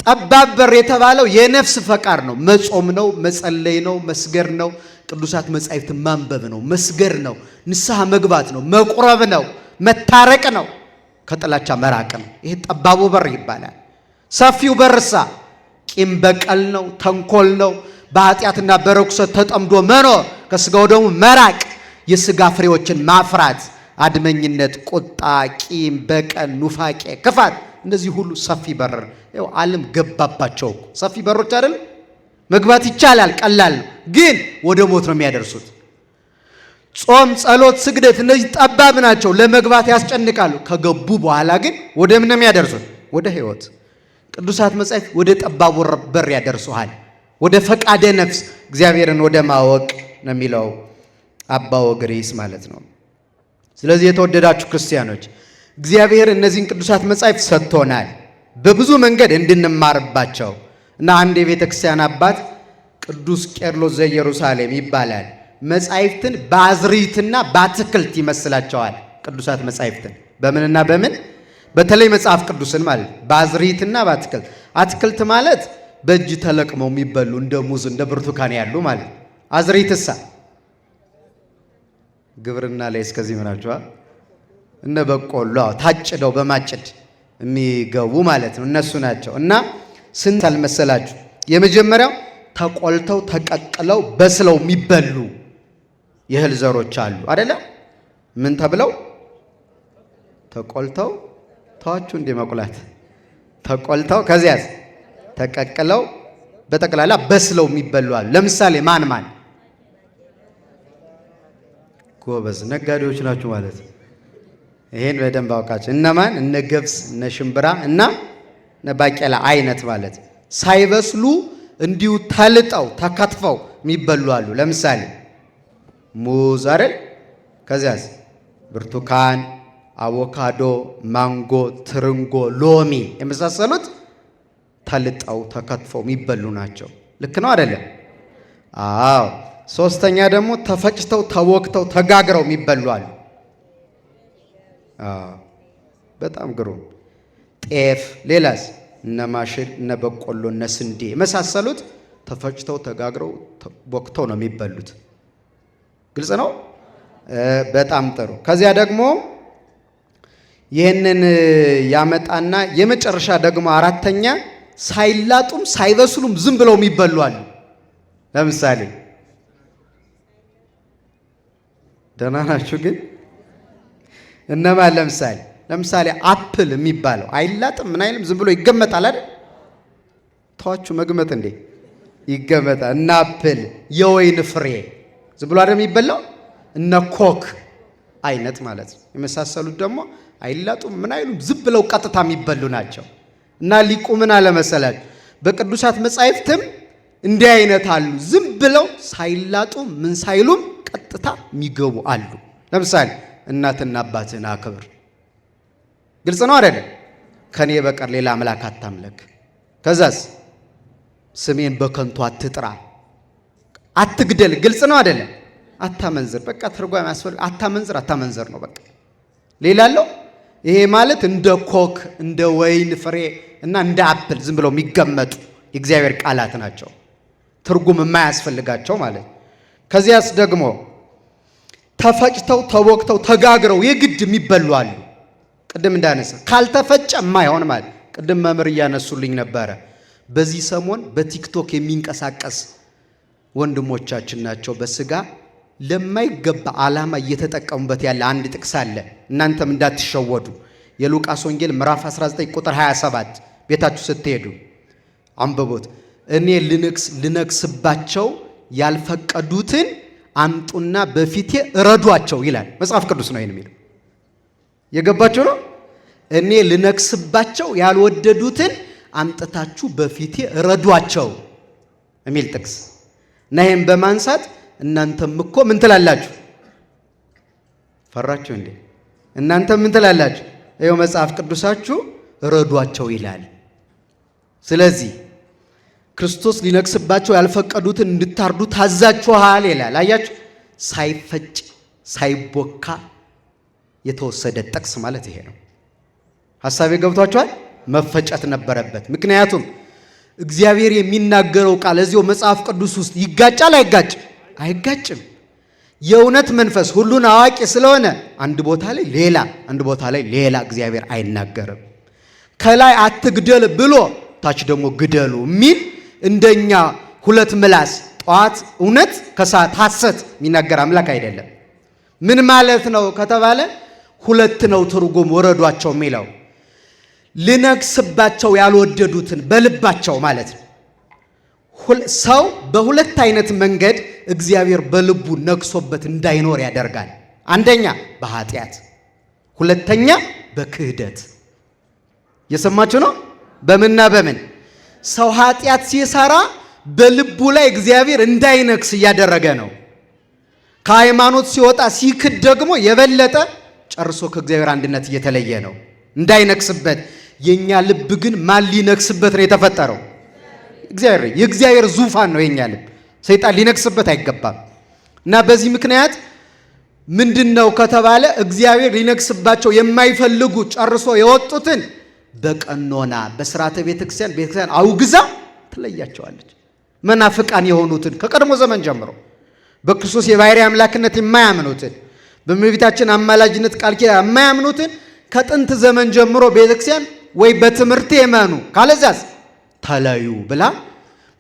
ጠባብ በር የተባለው የነፍስ ፈቃድ ነው። መጾም ነው፣ መጸለይ ነው፣ መስገድ ነው፣ ቅዱሳት መጻሕፍትን ማንበብ ነው፣ መስገድ ነው፣ ንስሐ መግባት ነው፣ መቁረብ ነው፣ መታረቅ ነው፣ ከጥላቻ መራቅ ነው። ይሄ ጠባቡ በር ይባላል። ሰፊው በርሳ ቂም በቀል ነው፣ ተንኮል ነው፣ በኃጢአትና በርኩሰት ተጠምዶ መኖር፣ ከስጋው ደግሞ መራቅ፣ የስጋ ፍሬዎችን ማፍራት፣ አድመኝነት፣ ቁጣ፣ ቂም፣ በቀል፣ ኑፋቄ፣ ክፋት እነዚህ ሁሉ ሰፊ በር ነው። ዓለም ገባባቸው። ሰፊ በሮች አይደል? መግባት ይቻላል፣ ቀላል ግን ወደ ሞት ነው የሚያደርሱት። ጾም፣ ጸሎት፣ ስግደት እነዚህ ጠባብ ናቸው፣ ለመግባት ያስጨንቃሉ። ከገቡ በኋላ ግን ወደ ምን ነው የሚያደርሱት? ወደ ሕይወት። ቅዱሳት መጻሕፍት ወደ ጠባቡ በር ያደርሱሃል፣ ወደ ፈቃደ ነፍስ እግዚአብሔርን ወደ ማወቅ ነው የሚለው አባ ወግሬስ ማለት ነው። ስለዚህ የተወደዳችሁ ክርስቲያኖች እግዚአብሔር እነዚህን ቅዱሳት መጻሕፍት ሰጥቶናል በብዙ መንገድ እንድንማርባቸው እና አንድ የቤተ ክርስቲያን አባት ቅዱስ ቄርሎስ ዘኢየሩሳሌም ይባላል። መጻሕፍትን በአዝርዕትና በአትክልት ይመስላቸዋል። ቅዱሳት መጻሕፍትን በምንና በምን? በተለይ መጽሐፍ ቅዱስን ማለት በአዝርዕትና በአትክልት። አትክልት ማለት በእጅ ተለቅመው የሚበሉ እንደ ሙዝ እንደ ብርቱካን ያሉ ማለት። አዝርዕትሳ ግብርና ላይ እስከዚህ ምናቸዋ እነ በቆሎ ታጭደው በማጭድ የሚገቡ ማለት ነው። እነሱ ናቸው። እና ስንት አልመሰላችሁ? የመጀመሪያው ተቆልተው ተቀቅለው በስለው የሚበሉ የእህል ዘሮች አሉ አይደለ? ምን ተብለው? ተቆልተው ተዋችሁ እንደ መቁላት ተቆልተው ከዚያስ ተቀቅለው በጠቅላላ በስለው የሚበሉ አሉ። ለምሳሌ ማን ማን? ጎበዝ ነጋዴዎች ናችሁ ማለት ነው። ይሄን በደንብ አውቃችሁ። እነማን? እነ ገብስ፣ እነ ሽምብራ እና እነ ባቄላ አይነት ማለት ሳይበስሉ እንዲሁ ተልጠው ተከትፈው የሚበሉ አሉ። ለምሳሌ ሙዝ አይደል? ከዚያስ ብርቱካን፣ አቮካዶ፣ ማንጎ፣ ትርንጎ፣ ሎሚ የመሳሰሉት ተልጠው ተከትፈው የሚበሉ ናቸው። ልክ ነው አይደለም? አዎ። ሶስተኛ ደግሞ ተፈጭተው ተወክተው ተጋግረው የሚበሉ አሉ። በጣም ግሩም። ጤፍ፣ ሌላስ? እነ ማሽል፣ እነ በቆሎ፣ እነ ስንዴ የመሳሰሉት ተፈጭተው ተጋግረው ወክተው ነው የሚበሉት። ግልጽ ነው። በጣም ጥሩ። ከዚያ ደግሞ ይህንን ያመጣና የመጨረሻ ደግሞ አራተኛ ሳይላጡም ሳይበስሉም ዝም ብለው የሚበሉ አሉ። ለምሳሌ ደህና ናችሁ ግን? እነማን? ለምሳሌ አፕል የሚባለው አይላጥም ምን አይልም፣ ዝም ብሎ ይገመጣል አይደል? ተዋችሁ መግመጥ እንዴ? ይገመጣል። እና አፕል፣ የወይን ፍሬ ዝም ብሎ አይደል የሚበላው? እነ ኮክ አይነት ማለት ነው። የመሳሰሉት ደግሞ አይላጡም ምን አይሉም፣ ዝም ብለው ቀጥታ የሚበሉ ናቸው። እና ሊቁ ምን አለ መሰላችሁ? በቅዱሳት መጻሕፍትም እንዲህ አይነት አሉ፣ ዝም ብለው ሳይላጡ ምን ሳይሉም ቀጥታ የሚገቡ አሉ። ለምሳሌ እናትና አባትህን አክብር። ግልጽ ነው አይደል? ከኔ በቀር ሌላ አምላክ አታምለክ። ከዛስ ስሜን በከንቱ አትጥራ፣ አትግደል። ግልጽ ነው አይደል? አታመንዝር። በቃ ትርጓሜ ያስፈልግ። አታመንዝር ነው በቃ። ሌላ አለው? ይሄ ማለት እንደ ኮክ እንደ ወይን ፍሬ እና እንደ አፕል ዝም ብለው የሚገመጡ የእግዚአብሔር ቃላት ናቸው፣ ትርጉም የማያስፈልጋቸው ማለት። ከዚያስ ደግሞ ተፈጭተው ተወክተው ተጋግረው የግድ የሚበሉ አሉ። ቅድም እንዳነሳ ካልተፈጨ የማይሆን ማለት። ቅድም መምህር እያነሱልኝ ነበረ። በዚህ ሰሞን በቲክቶክ የሚንቀሳቀስ ወንድሞቻችን ናቸው። በስጋ ለማይገባ ዓላማ እየተጠቀሙበት ያለ አንድ ጥቅስ አለ። እናንተም እንዳትሸወዱ። የሉቃስ ወንጌል ምዕራፍ 19 ቁጥር 27 ቤታችሁ ስትሄዱ አንብቦት። እኔ ልነግስባቸው ያልፈቀዱትን አምጡና በፊቴ እረዷቸው ይላል መጽሐፍ ቅዱስ ነው የሚለው። የገባችሁ ነው? እኔ ልነግስባቸው ያልወደዱትን አምጥታችሁ በፊቴ እረዷቸው የሚል ጥቅስ እና ይህም በማንሳት እናንተም እኮ ምን ትላላችሁ? ፈራችሁ እንዴ? እናንተም ምን ትላላችሁ? ይኸው መጽሐፍ ቅዱሳችሁ እረዷቸው ይላል። ስለዚህ ክርስቶስ ሊነግስባቸው ያልፈቀዱትን እንድታርዱ ታዛችኋል ይላል። አያችሁ፣ ሳይፈጭ ሳይቦካ የተወሰደ ጥቅስ ማለት ይሄ ነው። ሐሳቤ ገብቷችኋል? መፈጨት ነበረበት። ምክንያቱም እግዚአብሔር የሚናገረው ቃል እዚሁ መጽሐፍ ቅዱስ ውስጥ ይጋጫል አይጋጭም? አይጋጭም። የእውነት መንፈስ ሁሉን አዋቂ ስለሆነ አንድ ቦታ ላይ ሌላ፣ አንድ ቦታ ላይ ሌላ እግዚአብሔር አይናገርም። ከላይ አትግደል ብሎ ታች ደግሞ ግደሉ የሚል እንደኛ ሁለት ምላስ ጠዋት እውነት ከሰዓት ሐሰት የሚናገር አምላክ አይደለም። ምን ማለት ነው ከተባለ ሁለት ነው ትርጉም ወረዷቸው የሚለው ልነግስባቸው ያልወደዱትን በልባቸው ማለት ነው። ሰው በሁለት አይነት መንገድ እግዚአብሔር በልቡ ነግሶበት እንዳይኖር ያደርጋል። አንደኛ በኃጢአት፣ ሁለተኛ በክህደት። የሰማችሁ ነው። በምንና በምን? ሰው ኃጢአት ሲሰራ በልቡ ላይ እግዚአብሔር እንዳይነግስ እያደረገ ነው። ከሃይማኖት ሲወጣ ሲክድ ደግሞ የበለጠ ጨርሶ ከእግዚአብሔር አንድነት እየተለየ ነው እንዳይነግስበት። የኛ ልብ ግን ማን ሊነግስበት ነው የተፈጠረው? እግዚአብሔር። የእግዚአብሔር ዙፋን ነው የኛ ልብ። ሰይጣን ሊነግስበት አይገባም። እና በዚህ ምክንያት ምንድነው ከተባለ እግዚአብሔር ሊነግስባቸው የማይፈልጉ ጨርሶ የወጡትን በቀኖና በሥርዓተ ቤተክርስቲያን አውግዛ ትለያቸዋለች። መናፍቃን የሆኑትን ከቀድሞ ዘመን ጀምሮ በክርስቶስ የባሕርይ አምላክነት የማያምኑትን በእመቤታችን አማላጅነት ቃል ኪዳን የማያምኑትን ከጥንት ዘመን ጀምሮ ቤተክርስቲያን ወይ በትምህርት የመኑ ካለዛስ ተለዩ ብላ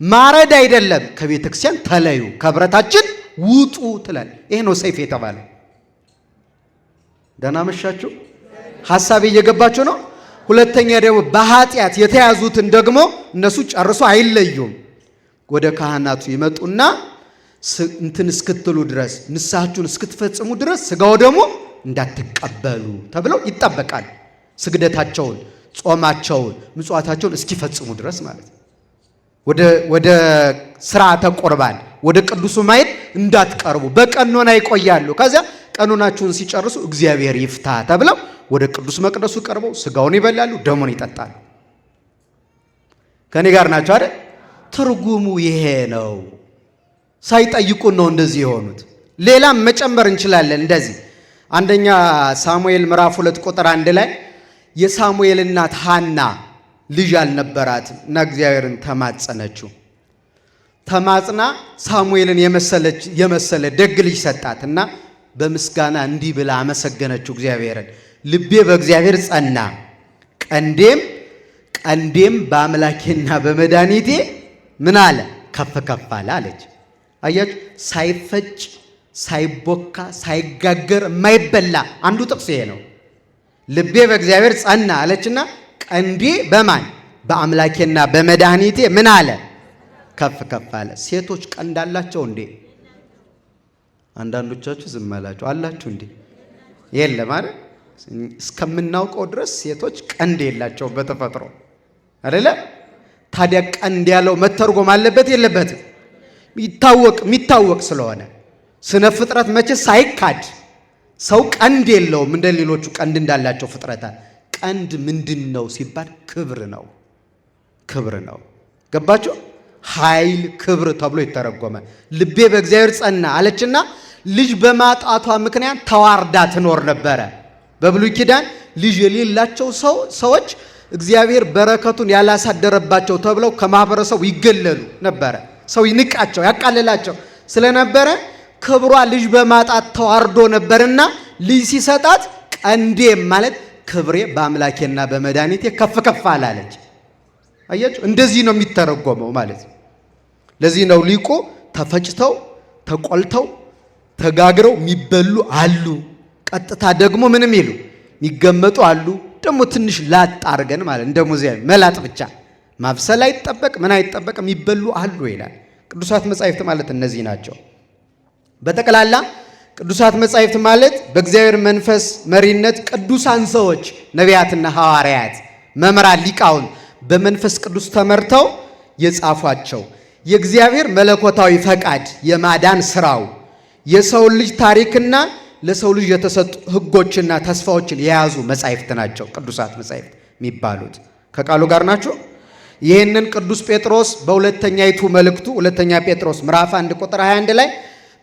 ማረድ አይደለም ከቤተክርስቲያን ተለዩ ከብረታችን ውጡ ትላል። ይሄ ነው ሰይፍ የተባለው። ደህና መሻችሁ። ሐሳቤ እየገባችሁ ነው። ሁለተኛ ደግሞ በኃጢአት የተያዙትን ደግሞ እነሱ ጨርሶ አይለዩም። ወደ ካህናቱ ይመጡና እንትን እስክትሉ ድረስ ንስሐችሁን እስክትፈጽሙ ድረስ ስጋው ደግሞ እንዳትቀበሉ ተብለው ይጠበቃል። ስግደታቸውን፣ ጾማቸውን፣ ምጽዋታቸውን እስኪፈጽሙ ድረስ ማለት ነው። ወደ ሥርዓተ ቁርባን ወደ ቅዱሱ ማዕድ እንዳትቀርቡ በቀኖና ይቆያሉ። ከዚያ ቀኖናቸውን ሲጨርሱ እግዚአብሔር ይፍታ ተብለው ወደ ቅዱስ መቅደሱ ቀርበው ስጋውን ይበላሉ፣ ደሙን ይጠጣሉ። ከኔ ጋር ናቸው አይደል? ትርጉሙ ይሄ ነው። ሳይጠይቁን ነው እንደዚህ የሆኑት። ሌላም መጨመር እንችላለን። እንደዚህ አንደኛ ሳሙኤል ምዕራፍ 2 ቁጥር 1 ላይ የሳሙኤል እናት ሐና ልጅ አልነበራትም እና እግዚአብሔርን ተማጸነችው። ተማጽና ሳሙኤልን የመሰለ ደግ ልጅ ሰጣትና በምስጋና እንዲህ ብላ አመሰገነችው እግዚአብሔርን። ልቤ በእግዚአብሔር ጸና፣ ቀንዴም በአምላኬና በመድኃኒቴ ምን አለ? ከፍ ከፍ አለ አለች። አያችሁ፣ ሳይፈጭ ሳይቦካ ሳይጋገር የማይበላ አንዱ ጥቅስ ይሄ ነው። ልቤ በእግዚአብሔር ጸና አለችና ቀንዴ በማን? በአምላኬና በመድኃኒቴ ምን አለ? ከፍ ከፍ አለ። ሴቶች ቀንድ አላቸው እንዴ? አንዳንዶቻችሁ ዝም አላችሁ። አላችሁ እንዴ? የለም አይደል? እስከምናውቀው ድረስ ሴቶች ቀንድ የላቸው በተፈጥሮ አይደለ? ታዲያ ቀንድ ያለው መተርጎም አለበት የለበትም? የሚታወቅ ስለሆነ ስነ ፍጥረት መቼ ሳይካድ ሰው ቀንድ የለውም እንደ ሌሎቹ ቀንድ እንዳላቸው ፍጥረታት። ቀንድ ምንድን ነው ሲባል ክብር ነው። ክብር ነው። ገባችሁ? ኃይል፣ ክብር ተብሎ ይተረጎማል። ልቤ በእግዚአብሔር ጸና አለችና ልጅ በማጣቷ ምክንያት ተዋርዳ ትኖር ነበረ። በብሉይ ኪዳን ልጅ የሌላቸው ሰዎች እግዚአብሔር በረከቱን ያላሳደረባቸው ተብለው ከማህበረሰቡ ይገለሉ ነበረ። ሰው ይንቃቸው፣ ያቃልላቸው ስለነበረ ክብሯ ልጅ በማጣት ተዋርዶ ነበርና ልጅ ሲሰጣት ቀንዴ ማለት ክብሬ በአምላኬና በመድኃኒቴ ከፍ ከፍ አላለች። አያችሁ፣ እንደዚህ ነው የሚተረጎመው ማለት ነው። ለዚህ ነው ሊቁ ተፈጭተው ተቆልተው ተጋግረው የሚበሉ አሉ፣ ቀጥታ ደግሞ ምንም ይሉ የሚገመጡ አሉ። ደግሞ ትንሽ ላጥ አድርገን ማለት እንደ ሙዚየም መላጥ ብቻ ማብሰል አይጠበቅ ምን አይጠበቅ የሚበሉ አሉ ይላል። ቅዱሳት መጻሕፍት ማለት እነዚህ ናቸው። በጠቅላላ ቅዱሳት መጻሕፍት ማለት በእግዚአብሔር መንፈስ መሪነት ቅዱሳን ሰዎች ነቢያትና ሐዋርያት፣ መምህራን፣ ሊቃውን በመንፈስ ቅዱስ ተመርተው የጻፏቸው የእግዚአብሔር መለኮታዊ ፈቃድ የማዳን ስራው የሰውን ልጅ ታሪክና ለሰው ልጅ የተሰጡ ሕጎችና ተስፋዎችን የያዙ መጻሕፍት ናቸው ቅዱሳት መጻሕፍት የሚባሉት። ከቃሉ ጋር ናቸው። ይህንን ቅዱስ ጴጥሮስ በሁለተኛይቱ መልእክቱ ሁለተኛ ጴጥሮስ ምዕራፍ 1 ቁጥር 21 ላይ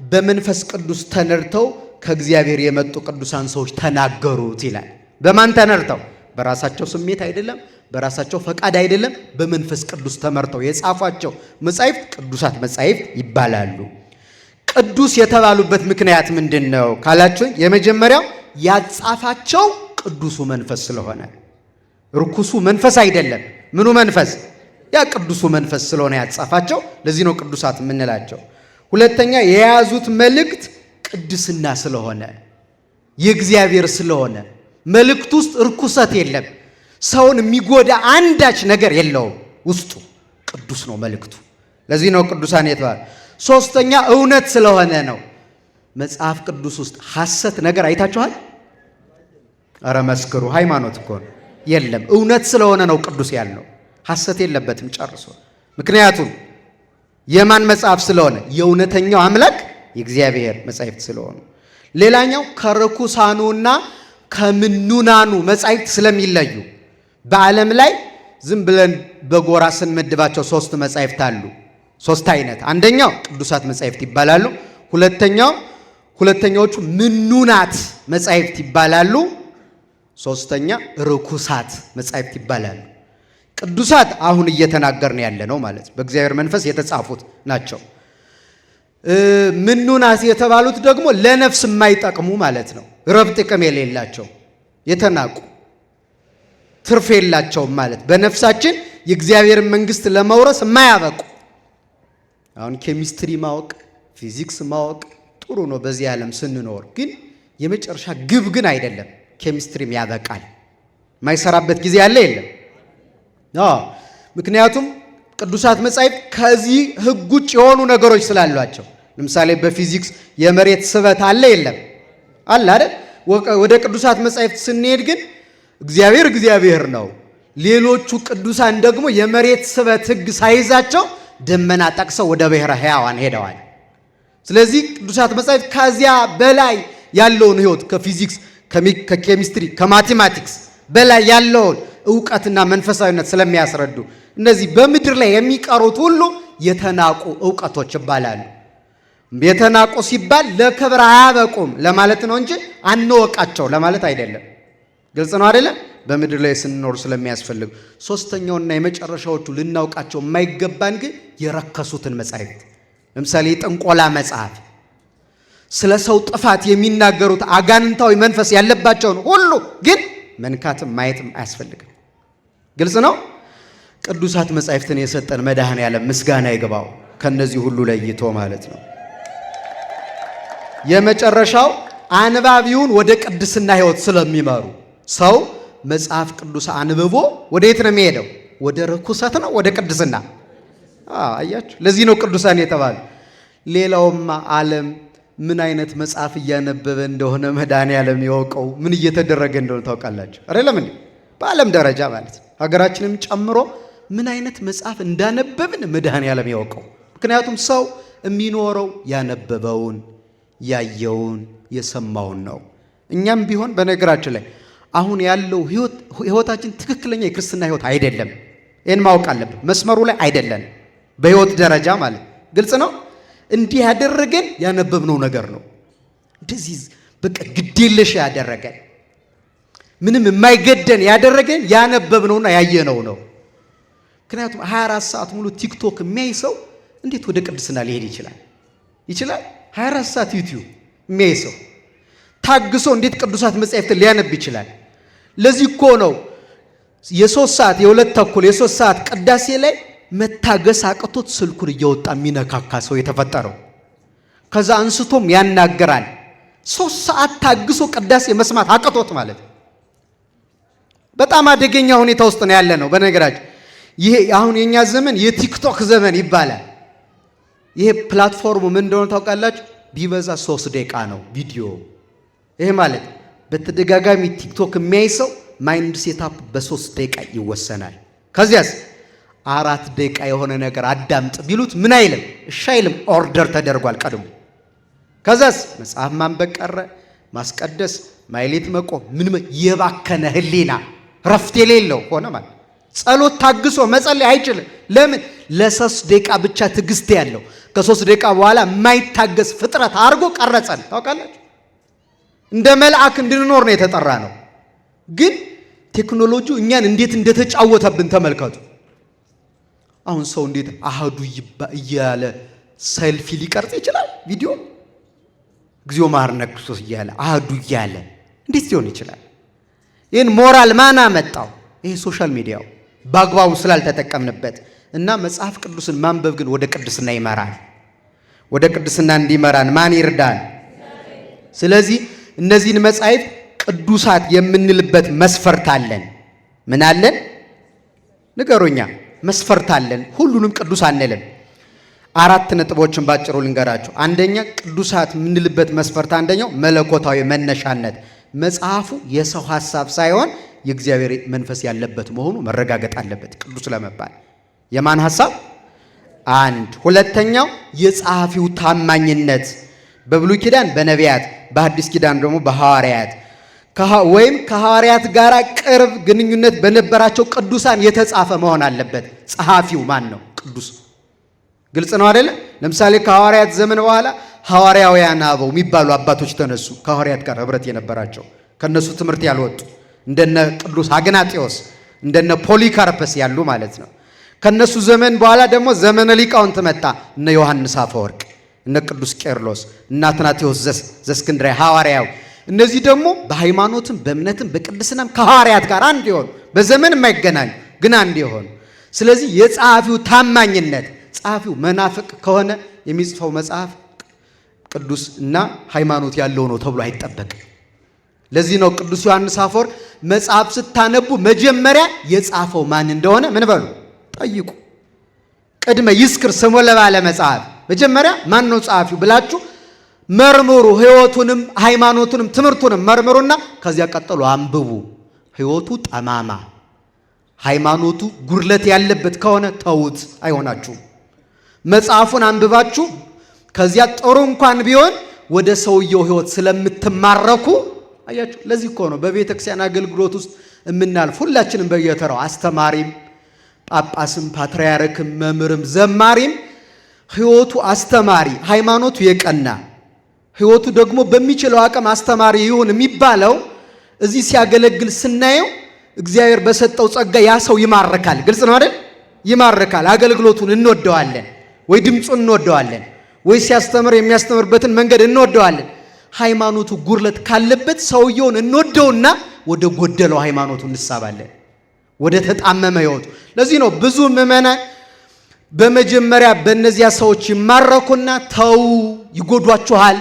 በመንፈስ ቅዱስ ተነድተው ከእግዚአብሔር የመጡ ቅዱሳን ሰዎች ተናገሩት ይላል። በማን ተነድተው? በራሳቸው ስሜት አይደለም፣ በራሳቸው ፈቃድ አይደለም፣ በመንፈስ ቅዱስ ተመርተው የጻፏቸው መጻሕፍት ቅዱሳት መጻሕፍት ይባላሉ። ቅዱስ የተባሉበት ምክንያት ምንድን ነው ካላችሁ፣ የመጀመሪያው ያጻፋቸው ቅዱሱ መንፈስ ስለሆነ፣ ርኩሱ መንፈስ አይደለም። ምኑ መንፈስ? ያ ቅዱሱ መንፈስ ስለሆነ ያጻፋቸው። ለዚህ ነው ቅዱሳት የምንላቸው። ሁለተኛ የያዙት መልእክት ቅድስና ስለሆነ የእግዚአብሔር ስለሆነ መልእክቱ ውስጥ ርኩሰት የለም። ሰውን የሚጎዳ አንዳች ነገር የለውም። ውስጡ ቅዱስ ነው መልእክቱ። ለዚህ ነው ቅዱሳን የተባሉ። ሶስተኛ እውነት ስለሆነ ነው። መጽሐፍ ቅዱስ ውስጥ ሐሰት ነገር አይታችኋል? አረ መስክሩ። ሃይማኖት እኮ ነው። የለም እውነት ስለሆነ ነው ቅዱስ ያልነው። ሐሰት የለበትም ጨርሶ። ምክንያቱም የማን መጽሐፍ ስለሆነ? የእውነተኛው አምላክ የእግዚአብሔር መጻሕፍት ስለሆኑ። ሌላኛው ከርኩሳኑና ከምኑናኑ መጻሕፍት ስለሚለዩ በዓለም ላይ ዝም ብለን በጎራ ስንመድባቸው ሶስት መጻሕፍት አሉ። ሶስት አይነት። አንደኛው ቅዱሳት መጻሕፍት ይባላሉ። ሁለተኛዎቹ ምኑናት መጻሕፍት ይባላሉ። ሶስተኛ ርኩሳት መጻሕፍት ይባላሉ። ቅዱሳት አሁን እየተናገርን ያለ ነው ማለት ነው። በእግዚአብሔር መንፈስ የተጻፉት ናቸው። ምኑናት የተባሉት ደግሞ ለነፍስ የማይጠቅሙ ማለት ነው። ረብ ጥቅም የሌላቸው የተናቁ ትርፍ የላቸውም ማለት በነፍሳችን የእግዚአብሔርን መንግስት ለመውረስ የማያበቁ። አሁን ኬሚስትሪ ማወቅ ፊዚክስ ማወቅ ጥሩ ነው በዚህ ዓለም ስንኖር፣ ግን የመጨረሻ ግብ ግን አይደለም። ኬሚስትሪም ያበቃል፣ የማይሰራበት ጊዜ ያለ የለም። ምክንያቱም ቅዱሳት መጻሕፍት ከዚህ ሕግ ውጭ የሆኑ ነገሮች ስላሏቸው፣ ለምሳሌ በፊዚክስ የመሬት ስበት አለ የለም? አለ አይደል? ወደ ቅዱሳት መጻሕፍት ስንሄድ ግን እግዚአብሔር ነው። ሌሎቹ ቅዱሳን ደግሞ የመሬት ስበት ሕግ ሳይዛቸው ደመና ጠቅሰው ወደ ብሔረ ሕያዋን ሄደዋል። ስለዚህ ቅዱሳት መጻሕፍት ከዚያ በላይ ያለውን ሕይወት ከፊዚክስ፣ ከኬሚስትሪ፣ ከማቴማቲክስ በላይ ያለውን ዕውቀትና መንፈሳዊነት ስለሚያስረዱ እነዚህ በምድር ላይ የሚቀሩት ሁሉ የተናቁ ዕውቀቶች ይባላሉ። የተናቁ ሲባል ለክብር አያበቁም ለማለት ነው እንጂ አንወቃቸው ለማለት አይደለም። ግልጽ ነው አይደለም? በምድር ላይ ስንኖር ስለሚያስፈልግ። ሶስተኛውና የመጨረሻዎቹ ልናውቃቸው የማይገባን ግን የረከሱትን መጻሕፍት፣ ለምሳሌ የጥንቆላ መጽሐፍ፣ ስለ ሰው ጥፋት የሚናገሩት አጋንንታዊ መንፈስ ያለባቸውን ሁሉ ግን መንካትም ማየትም አያስፈልግም። ግልጽ ነው። ቅዱሳት መጻሕፍትን የሰጠን መድኃኔዓለም ምስጋና ይግባው፣ ከነዚህ ሁሉ ለይቶ ማለት ነው። የመጨረሻው አንባቢውን ወደ ቅድስና ሕይወት ስለሚመሩ ሰው መጽሐፍ ቅዱስ አንብቦ ወደ የት ነው የሚሄደው? ወደ ርኩሰት ነው? ወደ ቅድስና? አያችሁ፣ ለዚህ ነው ቅዱሳን የተባሉ። ሌላውማ ዓለም ምን አይነት መጽሐፍ እያነበበ እንደሆነ መድኃኔዓለም ያወቀው። ምን እየተደረገ እንደሆነ ታውቃላችሁ አይደለም እንዴ? በዓለም ደረጃ ማለት ሀገራችንም ጨምሮ ምን አይነት መጽሐፍ እንዳነበብን መድኃኔዓለም ያወቀው። ምክንያቱም ሰው የሚኖረው ያነበበውን፣ ያየውን፣ የሰማውን ነው። እኛም ቢሆን በነገራችን ላይ አሁን ያለው ህይወታችን ትክክለኛ የክርስትና ህይወት አይደለም። ይህን ማወቅ አለብን። መስመሩ ላይ አይደለም በህይወት ደረጃ ማለት ግልጽ ነው። እንዲህ ያደረገን ያነበብነው ነገር ነው። እንደዚህ በቃ ግዴለሽ ያደረገን ምንም የማይገደን ያደረገን ያነበብነውና ያየነው ነው። ምክንያቱም 24 ሰዓት ሙሉ ቲክቶክ የሚያይ ሰው እንዴት ወደ ቅድስና ሊሄድ ይችላል? 24 ሰዓት ዩቲዩብ የሚያይ ሰው ታግሶ እንዴት ቅዱሳት መጻሕፍትን ሊያነብ ይችላል? ለዚህ እኮ ነው የ3 ሰዓት የ2 ተኩል የ3 ሰዓት ቅዳሴ ላይ መታገስ አቅቶት ስልኩን እያወጣ የሚነካካ ሰው የተፈጠረው። ከዛ አንስቶም ያናገራል። 3 ሰዓት ታግሶ ቅዳሴ መስማት አቅቶት ማለት ነው። በጣም አደገኛ ሁኔታ ውስጥ ነው ያለ ነው። በነገራችን ይሄ አሁን የኛ ዘመን የቲክቶክ ዘመን ይባላል። ይሄ ፕላትፎርሙ ምን እንደሆነ ታውቃላችሁ? ቢበዛ 3 ደቂቃ ነው ቪዲዮ። ይሄ ማለት በተደጋጋሚ ቲክቶክ የሚያይ ሰው ማይንድ ሴታፕ በ3 ደቂቃ ይወሰናል። ከዚያስ 4 ደቂቃ የሆነ ነገር አዳምጥ ቢሉት ምን አይልም? እሺ አይልም። ኦርደር ተደርጓል ቀድሞ። ከዛስ መጽሐፍ ማንበብ ቀረ፣ ማስቀደስ፣ ማይሌት መቆም፣ ምን የባከነ ህሊና ረፍት የሌለው ሆነ ማለት። ጸሎት ታግሶ መጸለይ አይችልም። ለምን? ለ3 ደቂቃ ብቻ ትዕግስት ያለው። ከ3 ደቂቃ በኋላ የማይታገስ ፍጥረት አድርጎ ቀረጸን። ታውቃላችሁ? እንደ መልአክ እንድንኖር ነው የተጠራ ነው። ግን ቴክኖሎጂው እኛን እንዴት እንደተጫወተብን ተመልከቱ። አሁን ሰው እንዴት አሃዱ እያለ ሰልፊ ሊቀርጽ ይችላል? ቪዲዮ እግዚኦ መሐረነ ክርስቶስ እያለ አሃዱ እያለ እንዴት ሊሆን ይችላል? ይህን ሞራል ማን አመጣው? ይሄ ሶሻል ሚዲያው በአግባቡ ስላልተጠቀምንበት እና መጽሐፍ ቅዱስን ማንበብ ግን ወደ ቅድስና ይመራል። ወደ ቅድስና እንዲመራን ማን ይርዳን? ስለዚህ እነዚህን መጻሕፍት ቅዱሳት የምንልበት መስፈርት አለን። ምን አለን? ንገሩኛ። መስፈርት አለን። ሁሉንም ቅዱስ አንልም። 4 ነጥቦችን ባጭሩ ልንገራችሁ። አንደኛ ቅዱሳት የምንልበት መስፈርት አንደኛው መለኮታዊ መነሻነት፣ መጽሐፉ የሰው ሐሳብ ሳይሆን የእግዚአብሔር መንፈስ ያለበት መሆኑ መረጋገጥ አለበት ቅዱስ ለመባል። የማን ሐሳብ? አንድ። ሁለተኛው የጸሐፊው ታማኝነት፣ በብሉይ ኪዳን በነቢያት፣ በሐዲስ ኪዳን ደግሞ በሐዋርያት ወይም ከሐዋርያት ጋር ቅርብ ግንኙነት በነበራቸው ቅዱሳን የተጻፈ መሆን አለበት። ጸሐፊው ማን ነው? ቅዱስ። ግልጽ ነው አይደለ? ለምሳሌ ከሐዋርያት ዘመን በኋላ ሐዋርያውያን አበው የሚባሉ አባቶች ተነሱ፣ ከሐዋርያት ጋር ኅብረት የነበራቸው ከነሱ ትምህርት ያልወጡ እንደነ ቅዱስ አግናጤዎስ እንደነ ፖሊካርፐስ ያሉ ማለት ነው። ከነሱ ዘመን በኋላ ደግሞ ዘመነ ሊቃውንት መጣ። እነ ዮሐንስ አፈወርቅ፣ እነ ቅዱስ ቄርሎስ፣ እነ አትናቴዎስ ዘእስክንድርያ ሐዋርያው። እነዚህ ደግሞ በሃይማኖትም በእምነትም በቅድስናም ከሐዋርያት ጋር አንድ የሆኑ በዘመን የማይገናኙ ግን አንድ የሆኑ። ስለዚህ የጸሐፊው ታማኝነት፣ ጸሐፊው መናፍቅ ከሆነ የሚጽፈው መጽሐፍ ቅዱስ እና ሃይማኖት ያለው ነው ተብሎ አይጠበቅም። ለዚህ ነው ቅዱስ ዮሐንስ አፈወርቅ መጽሐፍ ስታነቡ መጀመሪያ የጻፈው ማን እንደሆነ ምን በሉ ጠይቁ። ቅድመ ይስክር ስሞ ለባለ መጽሐፍ፣ መጀመሪያ ማን ነው ጸሐፊው ብላችሁ መርምሩ። ሕይወቱንም ሃይማኖቱንም ትምህርቱንም መርምሩና ከዚያ ቀጥሎ አንብቡ። ሕይወቱ ጠማማ ሃይማኖቱ ጉድለት ያለበት ከሆነ ተውት፣ አይሆናችሁም። መጽሐፉን አንብባችሁ ከዚያ ጥሩ እንኳን ቢሆን ወደ ሰውየው ሕይወት ስለምትማረኩ አያችሁ። ለዚህ እኮ ነው በቤተ ክርስቲያን አገልግሎት ውስጥ የምናልፍ ሁላችንም በየተራው አስተማሪም፣ ጳጳስም፣ ፓትርያርክም፣ መምህርም፣ ዘማሪም ሕይወቱ አስተማሪ ሃይማኖቱ የቀና ሕይወቱ ደግሞ በሚችለው አቅም አስተማሪ ይሁን የሚባለው እዚህ ሲያገለግል ስናየው እግዚአብሔር በሰጠው ጸጋ ያ ሰው ይማርካል። ግልጽ ነው አይደል? ይማርካል። አገልግሎቱን እንወደዋለን ወይ ድምፁን እንወደዋለን ወይ ሲያስተምር የሚያስተምርበትን መንገድ እንወደዋለን። ሃይማኖቱ ጉድለት ካለበት ሰውየውን እንወደውና ወደ ጎደለው ሃይማኖቱ እንሳባለን፣ ወደ ተጣመመ ሕይወቱ። ለዚህ ነው ብዙ ምዕመናን በመጀመሪያ በእነዚያ ሰዎች ይማረኩና ተው ይጎዷችኋል፣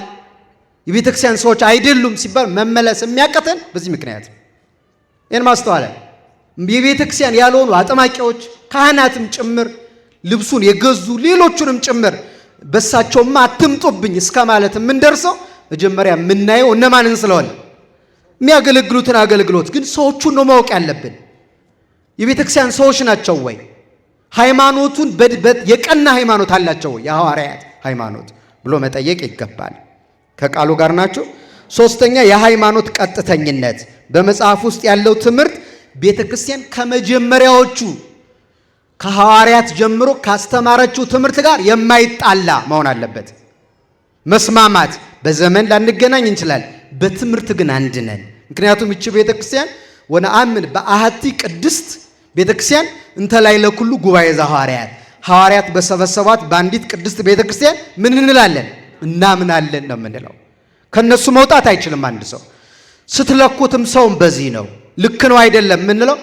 የቤተ ክርስቲያን ሰዎች አይደሉም ሲባል መመለስ የሚያቀተን በዚህ ምክንያት ነው። ይህን ማስተዋል የቤተ ክርስቲያን ያልሆኑ አጥማቂዎች ካህናትም ጭምር ልብሱን የገዙ ሌሎቹንም ጭምር በሳቸውማ አትምጡብኝ እስከ ማለት የምንደርሰው መጀመሪያ የምናየው እነማንን ስለሆነ የሚያገለግሉትን አገልግሎት ግን ሰዎቹን ነው ማወቅ ያለብን። የቤተ ክርስቲያን ሰዎች ናቸው ወይ? ሃይማኖቱን የቀና ሃይማኖት አላቸው ወይ? የሐዋርያት ሃይማኖት ብሎ መጠየቅ ይገባል። ከቃሉ ጋር ናቸው። ሶስተኛ የሃይማኖት ቀጥተኝነት፣ በመጽሐፍ ውስጥ ያለው ትምህርት ቤተ ክርስቲያን ከመጀመሪያዎቹ ከሐዋርያት ጀምሮ ካስተማረችው ትምህርት ጋር የማይጣላ መሆን አለበት። መስማማት፣ በዘመን ላንገናኝ እንችላለን፣ በትምህርት ግን አንድ ነን። ምክንያቱም እቺ ቤተ ክርስቲያን ወነአምን በአሐቲ ቅድስት ቤተ ክርስቲያን እንተ ላዕለ ኩሉ ጉባኤ ዘሐዋርያት፣ ሐዋርያት በሰበሰቧት በአንዲት ቅድስት ቤተ ክርስቲያን ምን እንላለን? እናምናለን ነው የምንለው። ከነሱ መውጣት አይችልም አንድ ሰው። ስትለኩትም ሰውም በዚህ ነው። ልክ ነው አይደለም የምንለው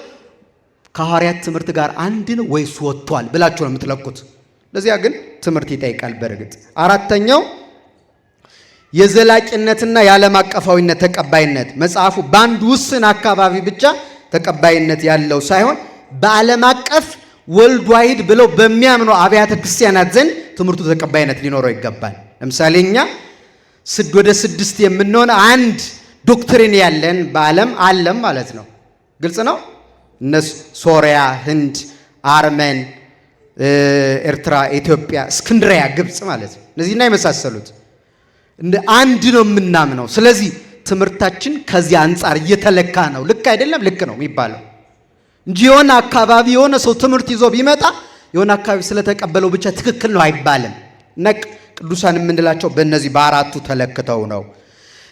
ከሐዋርያት ትምህርት ጋር አንድ ነው ወይስ ወጥቷል ብላችሁ ነው የምትለኩት። ለዚያ ግን ትምህርት ይጠይቃል። በእርግጥ አራተኛው የዘላቂነትና የዓለም አቀፋዊነት ተቀባይነት፣ መጽሐፉ በአንድ ውስን አካባቢ ብቻ ተቀባይነት ያለው ሳይሆን በዓለም አቀፍ ወልድ ዋሂድ ብለው በሚያምኑ አብያተ ክርስቲያናት ዘንድ ትምህርቱ ተቀባይነት ሊኖረው ይገባል። ለምሳሌ እኛ ወደ 6 የምንሆን አንድ ዶክትሪን ያለን በዓለም ዓለም ማለት ነው። ግልጽ ነው። እነሱ ሶሪያ፣ ህንድ፣ አርመን፣ ኤርትራ፣ ኢትዮጵያ፣ እስክንድሪያ፣ ግብጽ ማለት ነው። እነዚህና የመሳሰሉት አንድ ነው የምናምነው። ስለዚህ ትምህርታችን ከዚህ አንጻር እየተለካ ነው። ልክ አይደለም ልክ ነው የሚባለው እንጂ የሆነ አካባቢ የሆነ ሰው ትምህርት ይዞ ቢመጣ የሆነ አካባቢ ስለተቀበለው ብቻ ትክክል ነው አይባልም። ቅዱሳን የምንላቸው በእነዚህ በአራቱ ተለክተው ነው።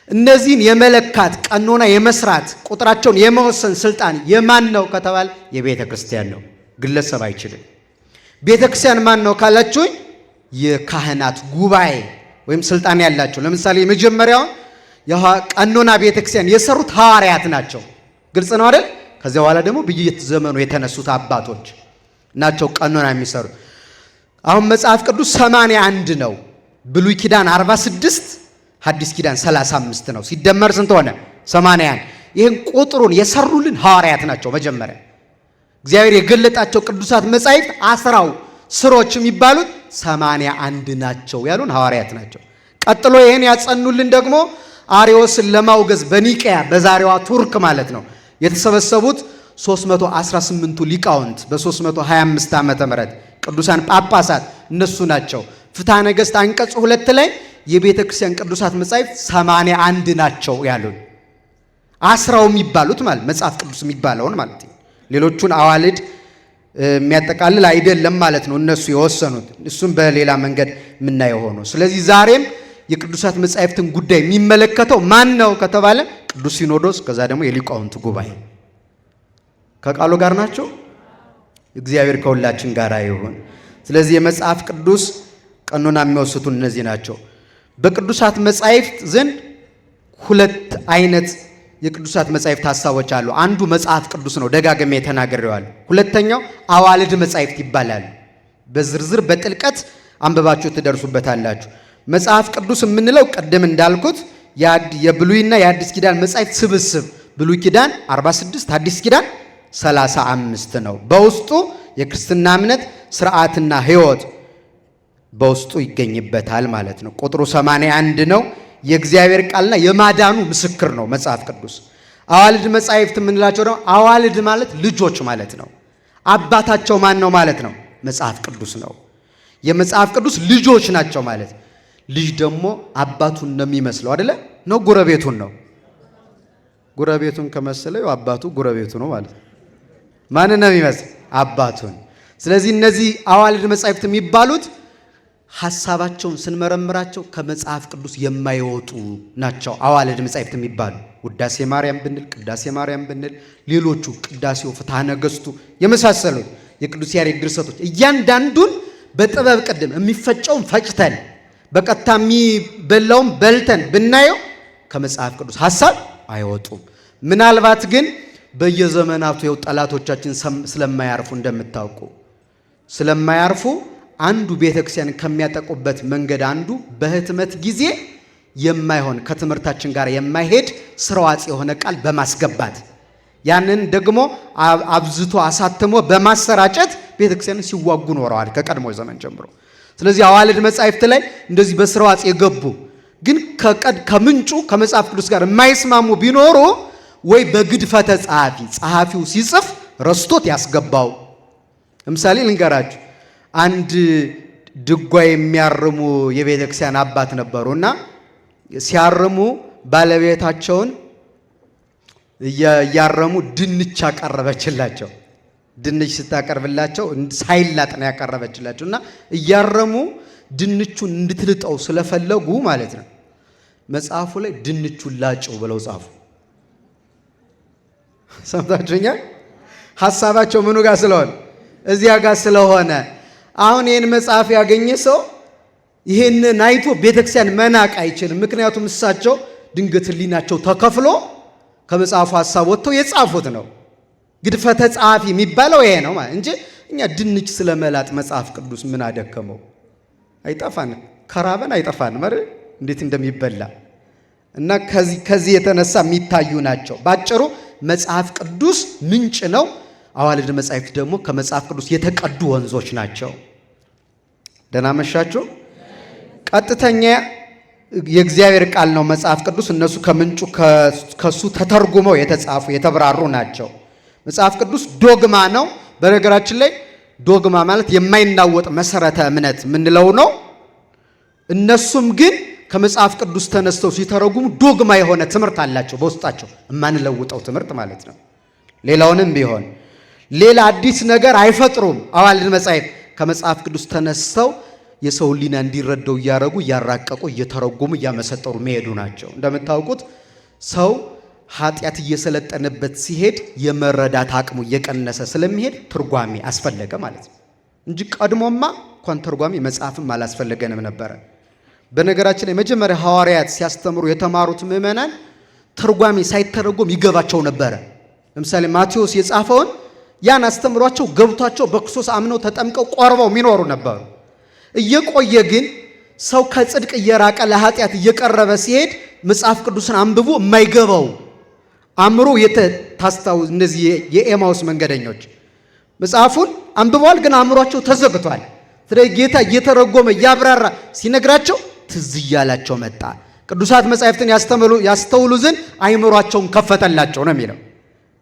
እነዚህን የመለካት ቀኖና የመስራት ቁጥራቸውን የመወሰን ስልጣን የማን ነው ከተባለ የቤተ ክርስቲያን ነው። ግለሰብ አይችልም። ቤተ ክርስቲያን ማን ነው ካላችሁኝ የካህናት ጉባኤ ወይም ስልጣን ያላቸው። ለምሳሌ የመጀመሪያውን ቀኖና ቤተ ክርስቲያን የሰሩት ሐዋርያት ናቸው። ግልጽ ነው አይደል? ከዚያ በኋላ ደግሞ በየዘመኑ የተነሱት አባቶች ናቸው ቀኖና የሚሰሩት። አሁን መጽሐፍ ቅዱስ 81 ነው። ብሉይ ኪዳን 46፣ ሐዲስ ኪዳን 35 ነው። ሲደመር ስንት ሆነ? 81። ይህን ቁጥሩን የሰሩልን ሐዋርያት ናቸው። መጀመሪያ እግዚአብሔር የገለጣቸው ቅዱሳት መጻሕፍት 10 ስሮች የሚባሉት 81 ናቸው ያሉን ሐዋርያት ናቸው። ቀጥሎ ይህን ያጸኑልን ደግሞ አርዮስን ለማውገዝ በኒቅያ በዛሬዋ ቱርክ ማለት ነው የተሰበሰቡት 318ቱ ሊቃውንት በ325 ዓመተ ምህረት ቅዱሳን ጳጳሳት እነሱ ናቸው። ፍትሐ ነገሥት አንቀጽ 2 ላይ የቤተ ክርስቲያን ቅዱሳት መጻሕፍት 81 ናቸው ያሉን። 10 የሚባሉት ማለት መጽሐፍ ቅዱስ የሚባለውን ማለት ነው። ሌሎቹን አዋልድ የሚያጠቃልል አይደለም ማለት ነው እነሱ የወሰኑት። እሱም በሌላ መንገድ የምናየው ሆኖ ስለዚህ ዛሬም የቅዱሳት መጻሕፍትን ጉዳይ የሚመለከተው ማን ነው ከተባለ ቅዱስ ሲኖዶስ፣ ከዛ ደግሞ የሊቃውንት ጉባኤ ከቃሉ ጋር ናቸው። እግዚአብሔር ከሁላችን ጋር ይሁን። ስለዚህ የመጽሐፍ ቅዱስ ቀኖና የሚወስቱን እነዚህ ናቸው። በቅዱሳት መጻሕፍት ዘንድ 2 አይነት የቅዱሳት መጻሕፍት ሐሳቦች አሉ። አንዱ መጽሐፍ ቅዱስ ነው፣ ደጋግሜ ተናግሬዋለሁ። ሁለተኛው አዋልድ መጻሕፍት ይባላል። በዝርዝር በጥልቀት አንብባችሁ ትደርሱበታላችሁ። መጽሐፍ ቅዱስ የምንለው ቀደም እንዳልኩት የብሉይና የአዲስ ኪዳን መጻሕፍት ስብስብ፣ ብሉይ ኪዳን 46 አዲስ ኪዳን 35 ነው። በውስጡ የክርስትና እምነት ስርዓትና ሕይወት በውስጡ ይገኝበታል ማለት ነው። ቁጥሩ 81 ነው። የእግዚአብሔር ቃልና የማዳኑ ምስክር ነው መጽሐፍ ቅዱስ። አዋልድ መጻሕፍት የምንላቸው ደግሞ አዋልድ ማለት ልጆች ማለት ነው። አባታቸው ማን ነው ማለት ነው? መጽሐፍ ቅዱስ ነው። የመጽሐፍ ቅዱስ ልጆች ናቸው ማለት። ልጅ ደግሞ አባቱን ነው የሚመስለው አይደለ? ነው ጎረቤቱን ነው። ጎረቤቱን ከመሰለው አባቱ ጎረቤቱ ነው ማለት ነው። ማን ነው የሚመስል? አባቱን። ስለዚህ እነዚህ አዋልድ መጻሕፍት የሚባሉት ሐሳባቸውን ስንመረምራቸው ከመጽሐፍ ቅዱስ የማይወጡ ናቸው። አዋልድ መጻሕፍት የሚባሉ ውዳሴ ማርያም ብንል፣ ቅዳሴ ማርያም ብንል፣ ሌሎቹ ቅዳሴው፣ ፍትሐ ነገሥቱ የመሳሰሉት የቅዱስ ያሬድ ድርሰቶች እያንዳንዱን በጥበብ ቅድም የሚፈጨውን ፈጭተን በቀጥታ የሚበላውን በልተን ብናየው ከመጽሐፍ ቅዱስ ሐሳብ አይወጡም። ምናልባት ግን በየዘመናቱ የው ጠላቶቻችን ስለማያርፉ እንደምታውቁ ስለማያርፉ አንዱ ቤተክርስቲያን ከሚያጠቁበት መንገድ አንዱ በህትመት ጊዜ የማይሆን ከትምህርታችን ጋር የማይሄድ ስርዋጽ የሆነ ቃል በማስገባት ያንን ደግሞ አብዝቶ አሳትሞ በማሰራጨት ቤተክርስቲያን ሲዋጉ ኖረዋል ከቀድሞ ዘመን ጀምሮ። ስለዚህ አዋልድ መጻሕፍት ላይ እንደዚህ በስርዋጽ የገቡ ግን ከምንጩ ከመጽሐፍ ቅዱስ ጋር የማይስማሙ ቢኖሩ ወይ በግድፈተ ጸሐፊው ሲጽፍ ረስቶት ያስገባው። ለምሳሌ ልንገራችሁ። አንድ ድጓ የሚያርሙ የቤተ ክርስቲያን አባት ነበሩና ሲያርሙ ባለቤታቸውን እያረሙ ድንች አቀረበችላቸው። ድንች ስታቀርብላቸው ሳይላጥ ነው ያቀረበችላቸው እና እያረሙ ድንቹን እንድትልጠው ስለፈለጉ ማለት ነው መጽሐፉ ላይ ድንቹን ላጨው ብለው ጻፉ። ሰምታችሁኛል? ሐሳባቸው ምኑ ጋር ስለሆነ እዚያ ጋር ስለሆነ አሁን ይህን መጽሐፍ ያገኘ ሰው ይህንን አይቶ ቤተክርስቲያን መናቅ አይችልም። ምክንያቱም እሳቸው ድንገት ሕሊናቸው ተከፍሎ ከመጽሐፉ ሐሳብ ወጥተው የጻፉት ነው። ግድፈተ ጸሐፊ የሚባለው ይሄ ነው ማለት እንጂ እኛ ድንች ስለመላጥ መጽሐፍ ቅዱስ ምን አደከመው? አይጠፋን፣ ከራበን አይጠፋን ማለት እንዴት እንደሚበላ እና ከዚህ የተነሳ የሚታዩ ናቸው። ባጭሩ መጽሐፍ ቅዱስ ምንጭ ነው። አዋልድ መጻሕፍት ደግሞ ከመጽሐፍ ቅዱስ የተቀዱ ወንዞች ናቸው። ደህና መሻችሁ። ቀጥተኛ የእግዚአብሔር ቃል ነው መጽሐፍ ቅዱስ። እነሱ ከምንጩ ከሱ ተተርጉመው የተጻፉ የተብራሩ ናቸው። መጽሐፍ ቅዱስ ዶግማ ነው። በነገራችን ላይ ዶግማ ማለት የማይናወጥ መሰረተ እምነት የምንለው ነው። እነሱም ግን ከመጽሐፍ ቅዱስ ተነስተው ሲተረጉሙ ዶግማ የሆነ ትምህርት አላቸው በውስጣቸው፣ የማንለውጠው ትምህርት ማለት ነው። ሌላውንም ቢሆን ሌላ አዲስ ነገር አይፈጥሩም። አዋልድ መጻሕፍት ከመጽሐፍ ቅዱስ ተነስተው የሰው ሕሊና እንዲረዳው እያረጉ እያራቀቁ እየተረጎሙ እያመሰጠሩ መሄዱ ናቸው። እንደምታውቁት ሰው ኃጢአት እየሰለጠነበት ሲሄድ የመረዳት አቅሙ እየቀነሰ ስለሚሄድ ትርጓሜ አስፈለገ ማለት ነው እንጂ ቀድሞማ እንኳን ትርጓሜ መጽሐፍም አላስፈለገንም ነበረ። በነገራችን ላይ መጀመሪያ ሐዋርያት ሲያስተምሩ የተማሩት ምዕመናን ትርጓሜ ሳይተረጎም ይገባቸው ነበረ። ለምሳሌ ማቴዎስ የጻፈውን ያን አስተምሯቸው ገብቷቸው በክርስቶስ አምነው ተጠምቀው ቆርበው የሚኖሩ ነበሩ። እየቆየ ግን ሰው ከጽድቅ እየራቀ ለኃጢአት እየቀረበ ሲሄድ መጽሐፍ ቅዱስን አንብቦ የማይገባው አእምሮ የታስታው እነዚህ የኤማውስ መንገደኞች መጽሐፉን አንብበዋል፣ ግን አእምሯቸው ተዘግቷል። ስለዚህ ጌታ እየተረጎመ እያብራራ ሲነግራቸው ትዝ እያላቸው መጣ። ቅዱሳት መጻሕፍትን ያስተውሉ ዘንድ አእምሯቸውን ከፈተላቸው ነው የሚለው።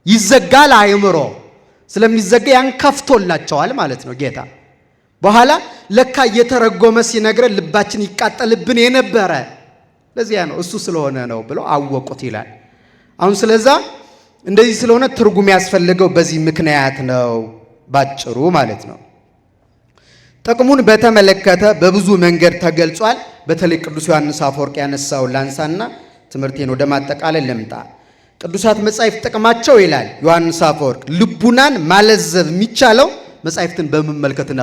ይዘጋል አእምሮ፣ ስለሚዘጋ ያን ከፍቶላቸዋል ማለት ነው ጌታ። በኋላ ለካ እየተረጎመ ሲነግረን ልባችን ይቃጠልብን የነበረ ለዚያ ነው እሱ ስለሆነ ነው ብለው አወቁት ይላል። አሁን ስለዛ እንደዚህ ስለሆነ ትርጉም ያስፈልገው በዚህ ምክንያት ነው ባጭሩ ማለት ነው። ጥቅሙን በተመለከተ በብዙ መንገድ ተገልጿል። በተለይ ቅዱስ ዮሐንስ አፈወርቅ ያነሳው ላንሳና ትምህርቴን ወደ ማጠቃለል ልምጣ። ቅዱሳት መጻሕፍት ጥቅማቸው ይላል ዮሐንስ አፈወርቅ ልቡናን ማለዘብ የሚቻለው መጻሕፍትን በመመልከትና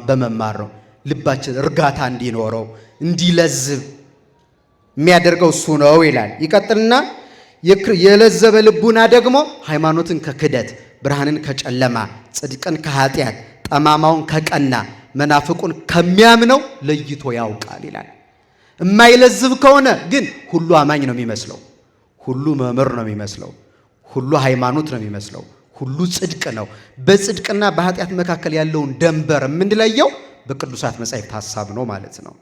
በመማር ነው። ልባችን እርጋታ እንዲኖረው እንዲለዝብ የሚያደርገው እሱ ነው ይላል። ይቀጥልና የለዘበ ልቡና ደግሞ ሃይማኖትን ከክደት፣ ብርሃንን ከጨለማ፣ ጽድቅን ከኃጢአት፣ ጠማማውን ከቀና፣ መናፍቁን ከሚያምነው ለይቶ ያውቃል ይላል። የማይለዝብ ከሆነ ግን ሁሉ አማኝ ነው የሚመስለው፣ ሁሉ መምህር ነው የሚመስለው፣ ሁሉ ሃይማኖት ነው የሚመስለው፣ ሁሉ ጽድቅ ነው። በጽድቅና በኃጢአት መካከል ያለውን ደንበር የምንለየው በቅዱሳት መጻሕፍት ሐሳብ ነው ማለት ነው።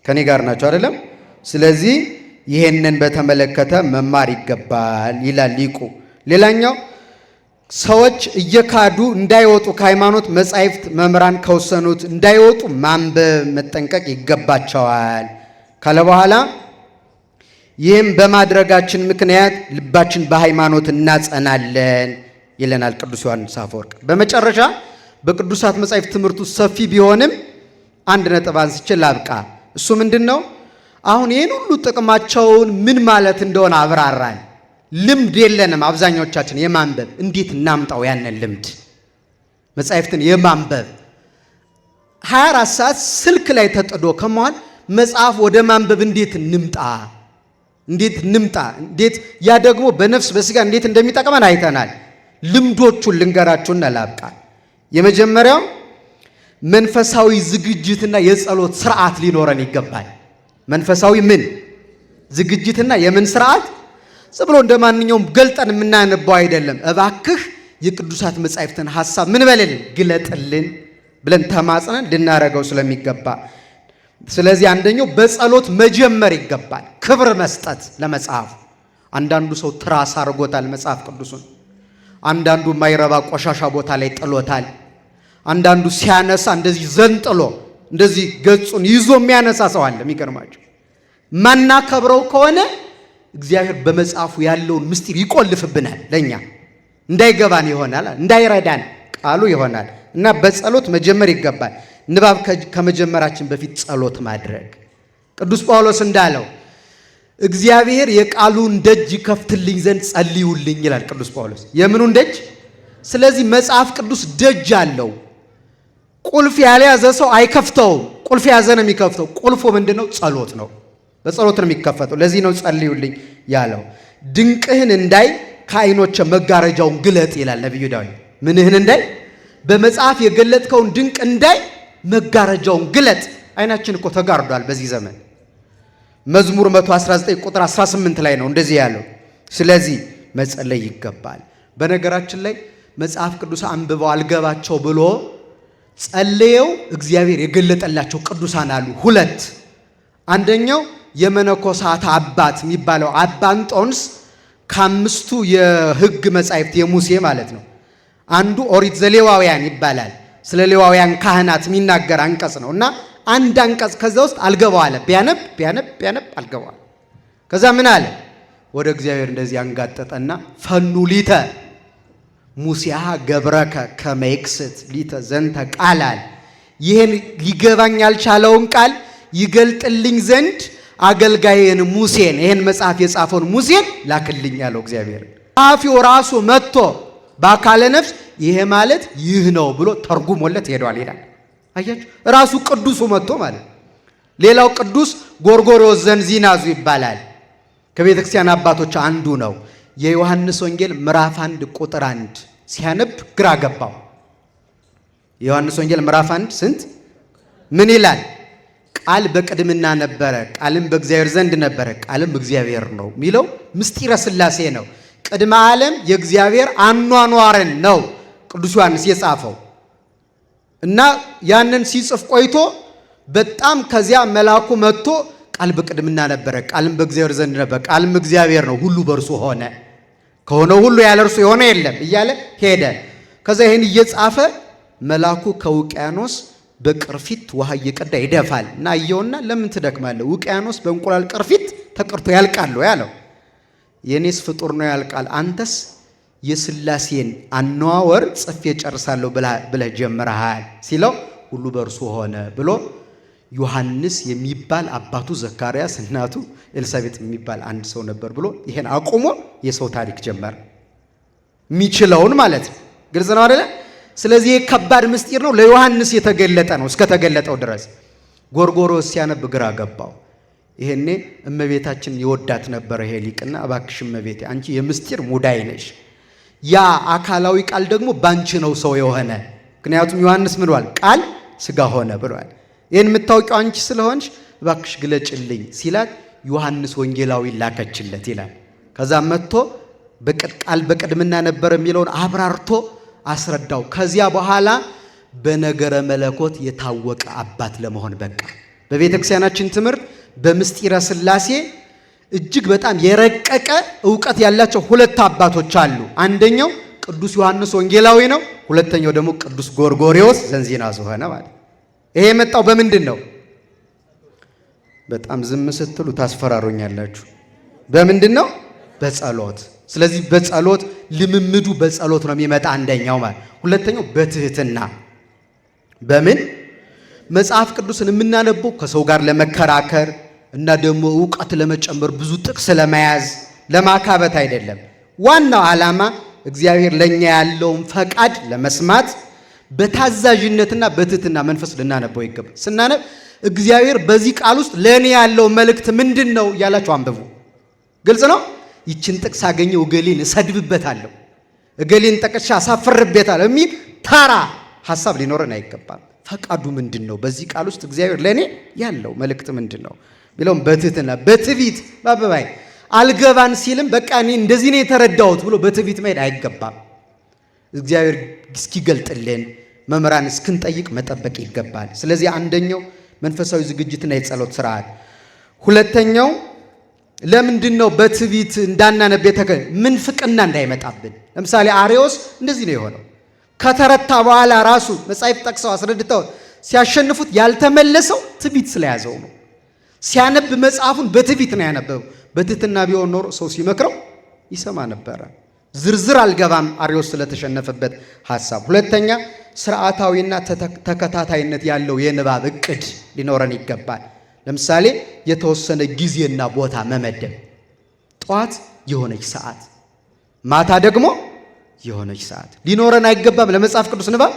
ከኔ ጋር ናቸው አይደለም? ስለዚህ ይሄንን በተመለከተ መማር ይገባል ይላል ሊቁ። ሌላኛው ሰዎች እየካዱ እንዳይወጡ ከሃይማኖት መጻሕፍት መምህራን ከወሰኑት እንዳይወጡ ማንበብ መጠንቀቅ ይገባቸዋል ካለ በኋላ ይህም በማድረጋችን ምክንያት ልባችን በሃይማኖት እናጸናለን ይለናል ቅዱስ ዮሐንስ አፈወርቅ። በመጨረሻ በቅዱሳት መጻሕፍት ትምህርቱ ሰፊ ቢሆንም አንድ ነጥብ አንስቼ ላብቃ። እሱ ምንድን ነው? አሁን ይህን ሁሉ ጥቅማቸውን ምን ማለት እንደሆነ አብራራን። ልምድ የለንም አብዛኞቻችን የማንበብ። እንዴት እናምጣው ያንን ልምድ? መጻሕፍትን የማንበብ 24 ሰዓት ስልክ ላይ ተጥዶ ከመዋል መጽሐፍ ወደ ማንበብ እንዴት እንምጣ? እንዴት ያ ደግሞ በነፍስ በስጋ እንዴት እንደሚጠቅመን አይተናል። ልምዶቹን ልንገራችሁና ላብቃ። የመጀመሪያው መንፈሳዊ ዝግጅትና የጸሎት ስርዓት ሊኖረን ይገባል። መንፈሳዊ ምን ዝግጅትና የምን ስርዓት? ዝም ብሎ እንደማንኛውም ገልጠን የምናነባው አይደለም። እባክህ የቅዱሳት መጻሕፍትን ሐሳብ ምን በለልን ግለጥልን ብለን ተማጽነን ልናረገው ስለሚገባ፣ ስለዚህ አንደኛው በጸሎት መጀመር ይገባል። ክብር መስጠት ለመጽሐፉ። አንዳንዱ ሰው ትራስ አድርጎታል መጽሐፍ ቅዱሱን። አንዳንዱ የማይረባ ቆሻሻ ቦታ ላይ ጥሎታል። አንዳንዱ ሲያነሳ እንደዚህ ዘንጥሎ እንደዚህ ገጹን ይዞ የሚያነሳ ሰው አለ። የሚገርማቸው ማናከብረው ከሆነ እግዚአብሔር በመጽሐፉ ያለውን ምስጢር ይቆልፍብናል። ለኛ እንዳይገባን ይሆናል፣ እንዳይረዳን ቃሉ ይሆናል። እና በጸሎት መጀመር ይገባል። ንባብ ከመጀመራችን በፊት ጸሎት ማድረግ። ቅዱስ ጳውሎስ እንዳለው እግዚአብሔር የቃሉን ደጅ ይከፍትልኝ ዘንድ ጸልዩልኝ ይላል ቅዱስ ጳውሎስ። የምኑን ደጅ? ስለዚህ መጽሐፍ ቅዱስ ደጅ አለው። ቁልፍ ያልያዘ ሰው አይከፍተውም። ቁልፍ ያዘ ነው የሚከፍተው። ቁልፉ ምንድነው? ጸሎት ነው። በጸሎት ነው የሚከፈተው። ለዚህ ነው ጸልዩልኝ ያለው። ድንቅህን እንዳይ ከዓይኖቼ መጋረጃውን ግለጥ ይላል ነቢዩ ዳዊት። ምንህን እንዳይ? በመጽሐፍ የገለጥከውን ድንቅ እንዳይ መጋረጃውን ግለጥ። ዓይናችን እኮ ተጋርዷል በዚህ ዘመን። መዝሙር 119 ቁጥር 18 ላይ ነው እንደዚህ ያለው። ስለዚህ መጸለይ ይገባል። በነገራችን ላይ መጽሐፍ ቅዱስ አንብበው አልገባቸው ብሎ ጸልየው እግዚአብሔር የገለጠላቸው ቅዱሳን አሉ። ሁለት። አንደኛው የመነኮሳት አባት የሚባለው አባ እንጦንስ ከአምስቱ የሕግ መጻሕፍት የሙሴ ማለት ነው አንዱ ኦሪት ዘሌዋውያን ይባላል። ስለ ሌዋውያን ካህናት የሚናገር አንቀጽ ነው እና አንድ አንቀጽ ከዛ ውስጥ አልገባው አለ። ቢያነብ አልገባው። ከዛ ምን አለ? ወደ እግዚአብሔር እንደዚህ አንጋጠጠና ፈኑ ሊተ ሙሴሃ ገብረከ ከመይክስት ሊተ ዘንተ ቃላል። ይህን ሊገባኝ ያልቻለውን ቃል ይገልጥልኝ ዘንድ አገልጋይን ሙሴን፣ ይህን መጽሐፍ የጻፈውን ሙሴን ላክልኝ ያለው እግዚአብሔር። ጸሐፊው ራሱ መጥቶ በአካለ ነፍስ ይሄ ማለት ይህ ነው ብሎ ተርጉሞለት ሄዷል ይላል። አያችሁ፣ ራሱ ቅዱሱ መጥቶ ማለት። ሌላው ቅዱስ ጎርጎርዮስ ዘንዚናዙ ይባላል። ከቤተ ክርስቲያን አባቶች አንዱ ነው። የዮሐንስ ወንጌል ምዕራፍ 1 ቁጥር 1 ሲያነብ ግራ ገባው። የዮሐንስ ወንጌል ምዕራፍ 1 ስንት ምን ይላል? ቃል በቅድምና ነበረ፣ ቃልም በእግዚአብሔር ዘንድ ነበረ፣ ቃልም እግዚአብሔር ነው የሚለው ምስጢረ ሥላሴ ነው። ቅድመ ዓለም የእግዚአብሔር አኗኗርን ነው ቅዱስ ዮሐንስ የጻፈው እና ያንን ሲጽፍ ቆይቶ በጣም ከዚያ መልአኩ መጥቶ ቃል በቅድምና ነበረ፣ ቃልም በእግዚአብሔር ዘንድ ነበረ፣ ቃልም እግዚአብሔር ነው፣ ሁሉ በእርሱ ሆነ፣ ከሆነው ሁሉ ያለ እርሱ የሆነ የለም እያለ ሄደ። ከዛ ይህን እየጻፈ መልአኩ ከውቅያኖስ በቅርፊት ውሃ እየቀዳ ይደፋል እና አየውና ለምን ትደክማለህ? ውቅያኖስ በእንቁላል ቅርፊት ተቀርቶ ያልቃል ያለው። የኔስ ፍጡር ነው ያልቃል፣ አንተስ የሥላሴን አነዋወር ጽፌ ጨርሳለሁ ብለህ ጀምረሃል ሲለው ሁሉ በእርሱ ሆነ ብሎ ዮሐንስ የሚባል አባቱ ዘካርያስ እናቱ ኤልሳቤጥ የሚባል አንድ ሰው ነበር ብሎ ይሄን አቁሞ የሰው ታሪክ ጀመረ። የሚችለውን ማለት ነው። ግልጽ ነው አይደለ? ስለዚህ ከባድ ምስጢር ነው። ለዮሐንስ የተገለጠ ነው እስከተገለጠው ድረስ። ጎርጎርዮስ ሲያነብ ግራ ገባው። ይሄኔ እመቤታችን ይወዳት ነበር ይሄ ሊቅና እባክሽ እመቤቴ አንቺ የምስጢር ሙዳይ ነሽ፣ ያ አካላዊ ቃል ደግሞ ባንቺ ነው ሰው የሆነ። ምክንያቱም ዮሐንስ ምን ብሏል? ቃል ሥጋ ሆነ ብሏል። ይህን የምታውቂው አንቺ ስለሆንሽ እባክሽ ግለጭልኝ ሲላት ዮሐንስ ወንጌላዊ ላከችለት ይላል። ከዛ መጥቶ ቃል በቅድምና ነበር የሚለውን አብራርቶ አስረዳው። ከዚያ በኋላ በነገረ መለኮት የታወቀ አባት ለመሆን በቃ። በቤተ ክርስቲያናችን ትምህርት በምስጢረ ሥላሴ እጅግ በጣም የረቀቀ ዕውቀት ያላቸው ሁለት አባቶች አሉ። አንደኛው ቅዱስ ዮሐንስ ወንጌላዊ ነው። ሁለተኛው ደግሞ ቅዱስ ጎርጎርዮስ ዘንዚናዙ ሆነ ማለት። ይሄ የመጣው በምንድን ነው? በጣም ዝም ስትሉ ታስፈራሩኛላችሁ። በምንድን ነው? በጸሎት። ስለዚህ በጸሎት ልምምዱ በጸሎት ነው የሚመጣ አንደኛው ማለት። ሁለተኛው በትህትና። በምን መጽሐፍ ቅዱስን የምናነበው ከሰው ጋር ለመከራከር እና ደግሞ ዕውቀት ለመጨመር ብዙ ጥቅስ ለመያዝ ለማካበት አይደለም። ዋናው ዓላማ እግዚአብሔር ለኛ ያለውን ፈቃድ ለመስማት በታዛዥነትና በትህትና መንፈስ ልናነበው ይገባል። ስናነብ እግዚአብሔር በዚህ ቃል ውስጥ ለኔ ያለው መልእክት ምንድነው እያላችሁ አንብቡ። ግልጽ ነው። ይችን ጥቅስ አገኘው እገሌን እሰድብበታለሁ፣ እገሌን ጠቅሻ አሳፍርበታለሁ የሚል ተራ ሐሳብ ሊኖረን አይገባም። ፈቃዱ ምንድነው? በዚህ ቃል ውስጥ እግዚአብሔር ለኔ ያለው መልእክት ምንድነው ቢለውም በትህትና በትዕቢት ባበባይ አልገባን ሲልም በቃ እኔ እንደዚህ ነው የተረዳሁት ብሎ በትዕቢት መሄድ አይገባም። እግዚአብሔር እስኪገልጥልን መምህራን እስክንጠይቅ መጠበቅ ይገባል። ስለዚህ አንደኛው መንፈሳዊ ዝግጅትና የጸሎት ስርዓት። ሁለተኛው ለምንድን ነው በትዕቢት እንዳናነብ ምንፍቅና እንዳይመጣብን። ለምሳሌ አርዮስ እንደዚህ ነው የሆነው። ከተረታ በኋላ ራሱ መጻሕፍት ጠቅሰው አስረድተው ሲያሸንፉት ያልተመለሰው ትዕቢት ስለያዘው ነው። ሲያነብ መጽሐፉን በትዕቢት ነው ያነበበው። በትህትና ቢሆን ኖሮ ሰው ሲመክረው ይሰማ ነበረ። ዝርዝር አልገባም አርዮስ ስለተሸነፈበት ሐሳብ። ሁለተኛ ስርዓታዊና ተከታታይነት ያለው የንባብ እቅድ ሊኖረን ይገባል። ለምሳሌ የተወሰነ ጊዜና ቦታ መመደብ። ጠዋት የሆነች ሰዓት፣ ማታ ደግሞ የሆነች ሰዓት ሊኖረን አይገባም? ለመጽሐፍ ቅዱስ ንባብ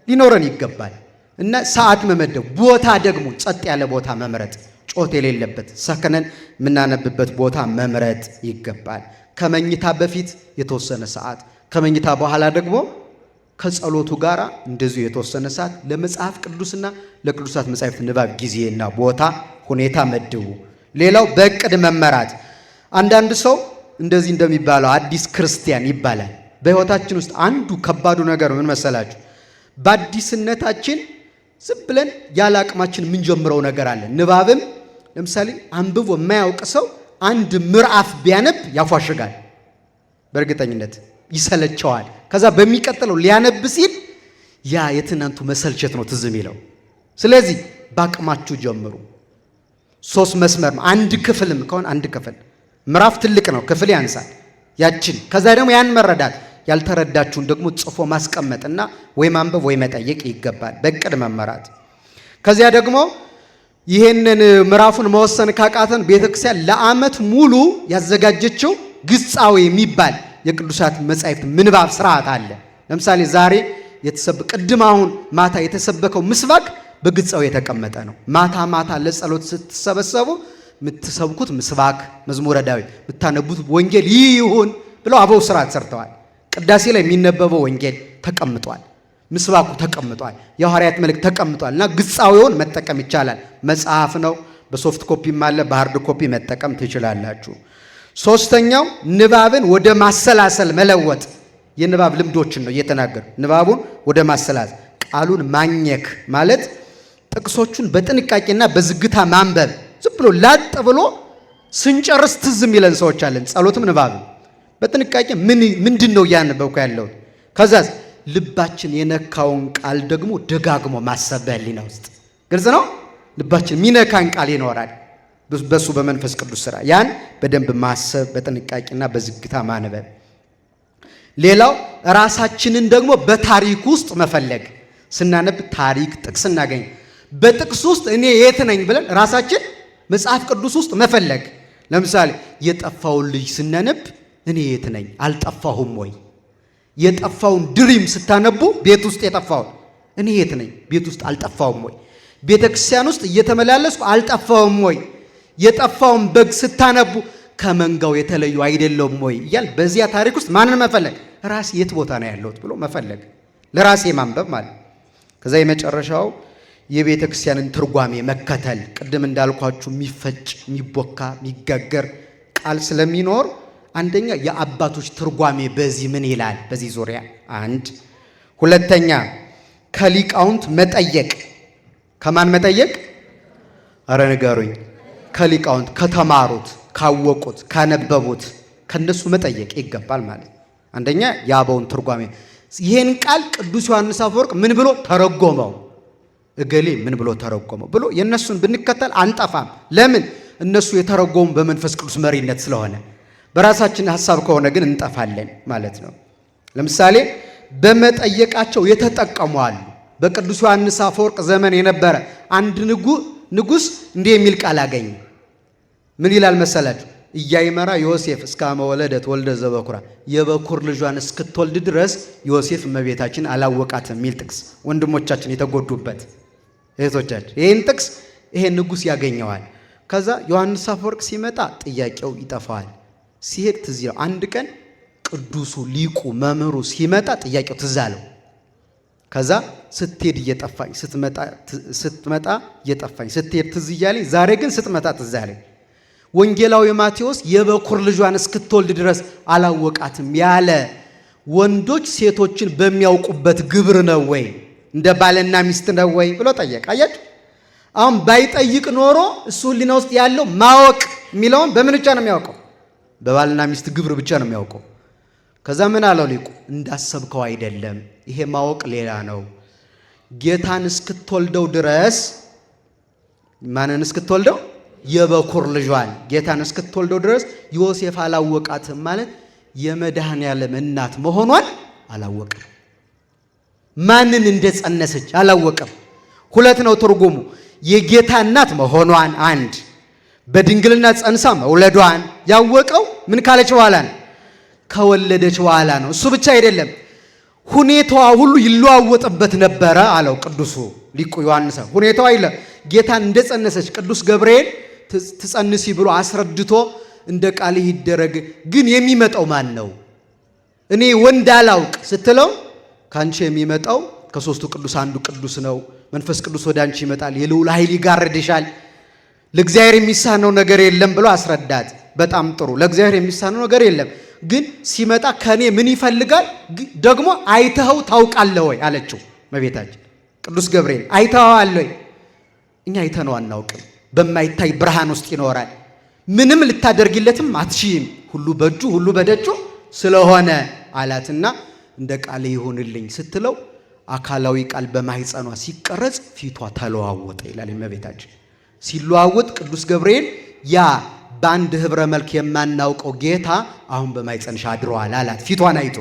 ሊኖረን ይገባል። እና ሰዓት መመደብ፣ ቦታ ደግሞ ጸጥ ያለ ቦታ መምረጥ፣ ጮት የሌለበት ሰከነን የምናነብበት ቦታ መምረጥ ይገባል። ከመኝታ በፊት የተወሰነ ሰዓት፣ ከመኝታ በኋላ ደግሞ ከጸሎቱ ጋር እንደዚሁ የተወሰነ ሰዓት ለመጽሐፍ ቅዱስና ለቅዱሳት መጻሕፍት ንባብ ጊዜና ቦታ ሁኔታ መድቡ። ሌላው በእቅድ መመራት። አንዳንድ ሰው እንደዚህ እንደሚባለው አዲስ ክርስቲያን ይባላል። በሕይወታችን ውስጥ አንዱ ከባዱ ነገር ምን መሰላችሁ? በአዲስነታችን ዝም ብለን ያለ አቅማችን የምንጀምረው ነገር አለ። ንባብም ለምሳሌ አንብቦ የማያውቅ ሰው አንድ ምዕራፍ ቢያነብ ያፏሽጋል፣ በእርግጠኝነት ይሰለቸዋል። ከዛ በሚቀጥለው ሊያነብ ሲል ያ የትናንቱ መሰልቸት ነው ትዝ የሚለው። ስለዚህ በአቅማችሁ ጀምሩ። 3 መስመር አንድ ክፍልም ከሆነ አንድ ክፍል፣ ምዕራፍ ትልቅ ነው ክፍል ያንሳል፣ ያችን ከዛ ደግሞ ያን መረዳት፣ ያልተረዳችሁን ደግሞ ጽፎ ማስቀመጥና ወይ ማንበብ ወይ መጠየቅ ይገባል። በእቅድ መመራት። ከዚያ ደግሞ ይሄንን ምዕራፉን መወሰን ካቃተን ቤተክርስቲያን ለዓመት ሙሉ ያዘጋጀችው ግጻዊ የሚባል የቅዱሳት መጻሕፍት ምንባብ ስርዓት አለ። ለምሳሌ ዛሬ ቅድም አሁን ማታ የተሰበከው ምስባክ በግጻዊ የተቀመጠ ነው። ማታ ማታ ለጸሎት ስትሰበሰቡ የምትሰብኩት ምስባክ፣ መዝሙረ ዳዊት፣ የምታነቡት ወንጌል ይህ ይሁን ብለው አበው ስርዓት ሰርተዋል። ቅዳሴ ላይ የሚነበበው ወንጌል ተቀምጧል። ምስባኩ ተቀምጧል፣ የሐዋርያት መልእክት ተቀምጧልና ግጻዊውን መጠቀም ይቻላል። መጽሐፍ ነው፣ በሶፍት ኮፒም አለ፣ በሃርድ ኮፒ መጠቀም ትችላላችሁ። ሶስተኛው ንባብን ወደ ማሰላሰል መለወጥ። የንባብ ልምዶችን ነው እየተናገሩ ንባቡን ወደ ማሰላሰል። ቃሉን ማኘክ ማለት ጥቅሶቹን በጥንቃቄና በዝግታ ማንበብ። ዝም ብሎ ላጥ ብሎ ስንጨርስ ትዝ የሚለን ሰዎች አለን። ጸሎትም ንባብ በጥንቃቄ ምንድን ነው እያነበብኩ ያለው? ከዛ ልባችን የነካውን ቃል ደግሞ ደጋግሞ ማሰብ በህሊና ውስጥ ግልጽ ነው። ልባችን የሚነካን ቃል ይኖራል በሱ በመንፈስ ቅዱስ ሥራ። ያን በደንብ ማሰብ በጥንቃቄና በዝግታ ማንበብ። ሌላው ራሳችንን ደግሞ በታሪክ ውስጥ መፈለግ። ስናነብ ታሪክ ጥቅስ እናገኝ። በጥቅስ ውስጥ እኔ የት ነኝ ብለን ራሳችን መጽሐፍ ቅዱስ ውስጥ መፈለግ። ለምሳሌ የጠፋውን ልጅ ስናነብ እኔ የት ነኝ? አልጠፋሁም ወይ? የጠፋውን ድሪም ስታነቡ ቤት ውስጥ የጠፋውን እኔ የት ነኝ? ቤት ውስጥ አልጠፋሁም ወይ? ቤተ ክርስቲያን ውስጥ እየተመላለስኩ አልጠፋሁም ወይ? የጠፋውን በግ ስታነቡ ከመንጋው የተለዩ አይደለም ወይ እያል በዚያ ታሪክ ውስጥ ማንን መፈለግ? ራሴ የት ቦታ ነው ያለሁት ብሎ መፈለግ፣ ለራሴ ማንበብ ማለት። ከዛ የመጨረሻው የቤተ ክርስቲያንን ትርጓሜ መከተል። ቅድም እንዳልኳችሁ የሚፈጭ የሚቦካ የሚጋገር ቃል ስለሚኖር አንደኛ የአባቶች ትርጓሜ በዚህ ምን ይላል በዚህ ዙሪያ አንድ። ሁለተኛ ከሊቃውንት መጠየቅ። ከማን መጠየቅ? አረ ንገሩኝ። ከሊቃውንት ከተማሩት፣ ካወቁት፣ ካነበቡት ከነሱ መጠየቅ ይገባል ማለት። አንደኛ የአበውን ትርጓሜ ይሄን ቃል ቅዱስ ዮሐንስ አፈወርቅ ምን ብሎ ተረጎመው፣ እገሌ ምን ብሎ ተረጎመው ብሎ የነሱን ብንከተል አንጠፋም። ለምን? እነሱ የተረጎሙ በመንፈስ ቅዱስ መሪነት ስለሆነ። በራሳችን ሐሳብ ከሆነ ግን እንጠፋለን ማለት ነው። ለምሳሌ በመጠየቃቸው የተጠቀሙ አሉ። በቅዱስ ዮሐንስ አፈወርቅ ዘመን የነበረ አንድ ንጉሥ እንዲህ የሚል ቃል አገኘ። ምን ይላል መሰላችሁ? ኢያእመራ ዮሴፍ እስከ አመ ወለደት ወልደ ዘበኩራ፣ የበኩር ልጇን እስክትወልድ ድረስ ዮሴፍ እመቤታችን አላወቃትም የሚል ጥቅስ። ወንድሞቻችን የተጎዱበት እህቶቻችን ይህን ጥቅስ ይሄ ንጉሥ ያገኘዋል። ከዛ ዮሐንስ አፈወርቅ ሲመጣ ጥያቄው ይጠፋዋል። ሲሄድ ትዝ ይለው። አንድ ቀን ቅዱሱ ሊቁ መምህሩ ሲመጣ ጥያቄው ትዝ አለው። ከዛ ስትሄድ እየጠፋኝ ስትመጣ እየጠፋኝ ስትሄድ ትዝ እያለኝ ዛሬ ግን ስትመጣ ትዝ አለኝ። ወንጌላዊ ማቴዎስ የበኩር ልጇን እስክትወልድ ድረስ አላወቃትም ያለ ወንዶች ሴቶችን በሚያውቁበት ግብር ነው ወይ? እንደ ባልና ሚስት ነው ወይ ብሎ ጠየቀ። አያችሁ፣ አሁን ባይጠይቅ ኖሮ እሱ ሕሊና ውስጥ ያለው ማወቅ የሚለውን በምን ብቻ ነው የሚያውቀው? በባልና ሚስት ግብር ብቻ ነው የሚያውቀው። ከዛ ምን አለው ሊቁ? እንዳሰብከው አይደለም፣ ይሄ ማወቅ ሌላ ነው። ጌታን እስክትወልደው ድረስ ማንን እስክትወልደው? የበኩር ልጇን ጌታን እስክትወልደው ድረስ ዮሴፍ አላወቃትም ማለት የመድኃኔዓለም እናት መሆኗን አላወቅም። ማንን እንደጸነሰች አላወቅም። ሁለት ነው ትርጉሙ። የጌታ እናት መሆኗን አንድ፣ በድንግልና ጸንሳ መውለዷን ያወቀው ምን ካለች በኋላ ነው? ከወለደች በኋላ ነው። እሱ ብቻ አይደለም፣ ሁኔታዋ ሁሉ ይለዋወጥበት ነበረ አለው ቅዱሱ ሊቁ ዮሐንስ። ሁኔታዋ ይለ ጌታን እንደጸነሰች ቅዱስ ገብርኤል ትጸንሲ ብሎ አስረድቶ እንደ ቃልህ ይደረግ፣ ግን የሚመጣው ማን ነው? እኔ ወንድ አላውቅ ስትለው ካንቺ የሚመጣው ከሶስቱ ቅዱስ አንዱ ቅዱስ ነው። መንፈስ ቅዱስ ወደ አንቺ ይመጣል፣ የልዑል ኃይል ይጋርድሻል፣ ለእግዚአብሔር የሚሳነው ነገር የለም ብሎ አስረዳት። በጣም ጥሩ፣ ለእግዚአብሔር የሚሳነው ነገር የለም፣ ግን ሲመጣ ከኔ ምን ይፈልጋል? ደግሞ አይተኸው ታውቃለህ ወይ አለችው እመቤታችን። ቅዱስ ገብርኤል አይተኸዋል ወይ? እኛ አይተነው አናውቅም። በማይታይ ብርሃን ውስጥ ይኖራል። ምንም ልታደርጊለትም አትችይም። ሁሉ በእጁ ሁሉ በደጁ ስለሆነ አላትና እንደ ቃል ይሁንልኝ ስትለው አካላዊ ቃል በማህፀኗ ሲቀረጽ ፊቷ ተለዋወጠ ይላል እመቤታችን። ሲለዋወጥ ቅዱስ ገብርኤል ያ በአንድ ህብረ መልክ የማናውቀው ጌታ አሁን በማህፀንሽ አድሯል አላት። ፊቷን አይቶ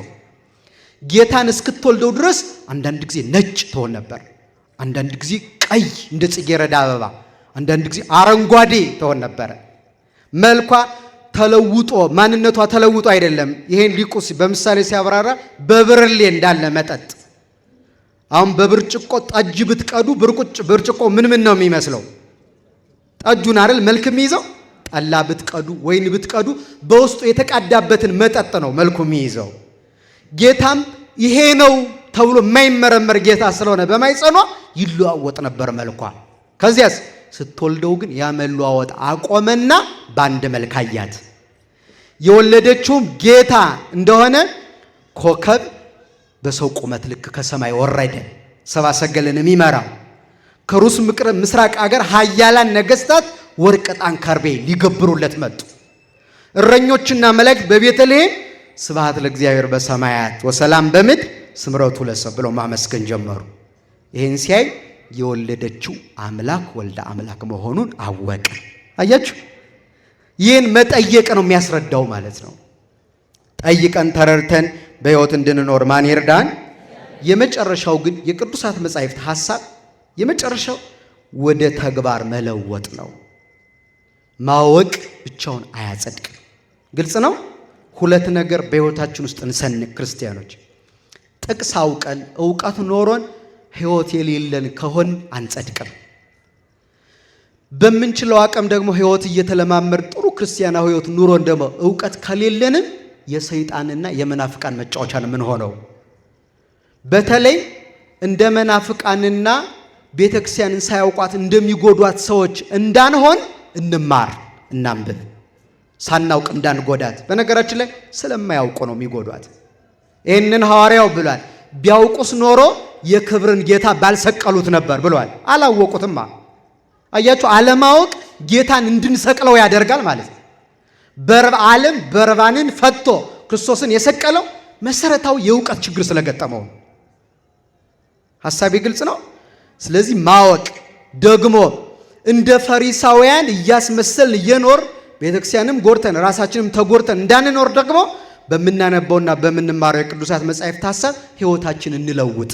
ጌታን እስክትወልደው ድረስ አንዳንድ ጊዜ ነጭ ትሆን ነበር፣ አንዳንድ ጊዜ ቀይ እንደ ጽጌረዳ አበባ፣ አንዳንድ ጊዜ አረንጓዴ ትሆን ነበር። መልኳ ተለውጦ ማንነቷ ተለውጦ አይደለም። ይሄን ሊቁ በምሳሌ ሲያብራራ በብርሌ እንዳለ መጠጥ። አሁን በብርጭቆ ጠጅ ብትቀዱ ብርጭቆ ምን ነው የሚመስለው? ጠጁን አይደል መልክ የሚይዘው። ጠላ ብትቀዱ ወይን ብትቀዱ በውስጡ የተቃዳበትን መጠጥ ነው መልኩ የሚይዘው። ጌታም ይሄ ነው ተብሎ የማይመረመር ጌታ ስለሆነ በማይጸኗ ይለዋወጥ ነበር መልኳ። ከዚያስ ስትወልደው ግን ያ መለዋወጥ አቆመና በአንድ መልክ አያት። የወለደችውም ጌታ እንደሆነ ኮከብ በሰው ቁመት ልክ ከሰማይ ወረደ። ሰብአ ሰገልን የሚመራው ከሩስ ምስራቅ አገር ኃያላን ነገስታት ወርቅ፣ ዕጣን፣ ከርቤ ሊገብሩለት መጡ። እረኞችና መላእክት በቤተልሔም ስብሐት ለእግዚአብሔር በሰማያት ወሰላም በምድር ስምረቱ ለሰብእ ብለው ማመስገን ጀመሩ። ይህን ሲያይ የወለደችው አምላክ ወልደ አምላክ መሆኑን አወቀ። አያችሁ፣ ይህን መጠየቅ ነው የሚያስረዳው ማለት ነው። ጠይቀን ተረድተን በሕይወት እንድንኖር ማን ይርዳን? የመጨረሻው ግን የቅዱሳት መጻሕፍት ሐሳብ የመጨረሻው ወደ ተግባር መለወጥ ነው። ማወቅ ብቻውን አያጸድቅም። ግልጽ ነው። ሁለት ነገር በሕይወታችን ውስጥ እንሰንቅ ክርስቲያኖች። ጥቅስ አውቀን ዕውቀት ኖሮን ሕይወት የሌለን ከሆን አንጸድቅም። በምንችለው አቅም ደግሞ ሕይወት እየተለማመድ ጥሩ ክርስቲያናዊ ሕይወት ኑሮን ደግሞ ዕውቀት ከሌለንም የሰይጣንና የመናፍቃን መጫወቻን ምን ሆነው። በተለይ እንደ መናፍቃንና ቤተክርስቲያንን ሳያውቋት እንደሚጎዷት ሰዎች እንዳንሆን እንማር፣ እናንብብ፣ ሳናውቅ እንዳንጎዳት። በነገራችን ላይ ስለማያውቁ ነው የሚጎዷት። ይህንን ሐዋርያው ብሏል። ቢያውቁስ ኖሮ የክብርን ጌታ ባልሰቀሉት ነበር ብሏል። አላወቁትማ። አያችሁ፣ አለማወቅ ጌታን እንድንሰቅለው ያደርጋል ማለት ነው። ዓለም በርባንን ፈቶ ክርስቶስን የሰቀለው መሰረታዊ የእውቀት ችግር ስለገጠመው። ሐሳቤ ግልጽ ነው። ስለዚህ ማወቅ ደግሞ እንደ ፈሪሳውያን እያስመሰልን እየኖር ቤተክርስቲያንም ጎርተን ራሳችንም ተጎርተን እንዳንኖር ደግሞ በምናነበውና በምንማረው የቅዱሳት መጻሕፍት ሐሳብ ሕይወታችን እንለውጥ።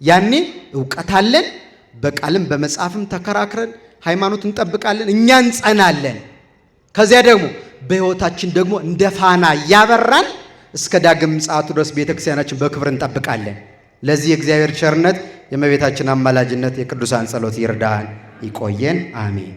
ያኔ ዕውቀት አለን፣ በቃልም በመጽሐፍም ተከራክረን ሃይማኖት እንጠብቃለን፣ እኛ እንጸናለን። ከዚያ ደግሞ በሕይወታችን ደግሞ እንደ ፋና እያበራን እስከ ዳግም ምጽአቱ ድረስ ቤተክርስቲያናችን በክብር እንጠብቃለን። ለዚህ የእግዚአብሔር ቸርነት፣ የእመቤታችን አማላጅነት፣ የቅዱሳን ጸሎት ይርዳን። ይቆየን። አሜን።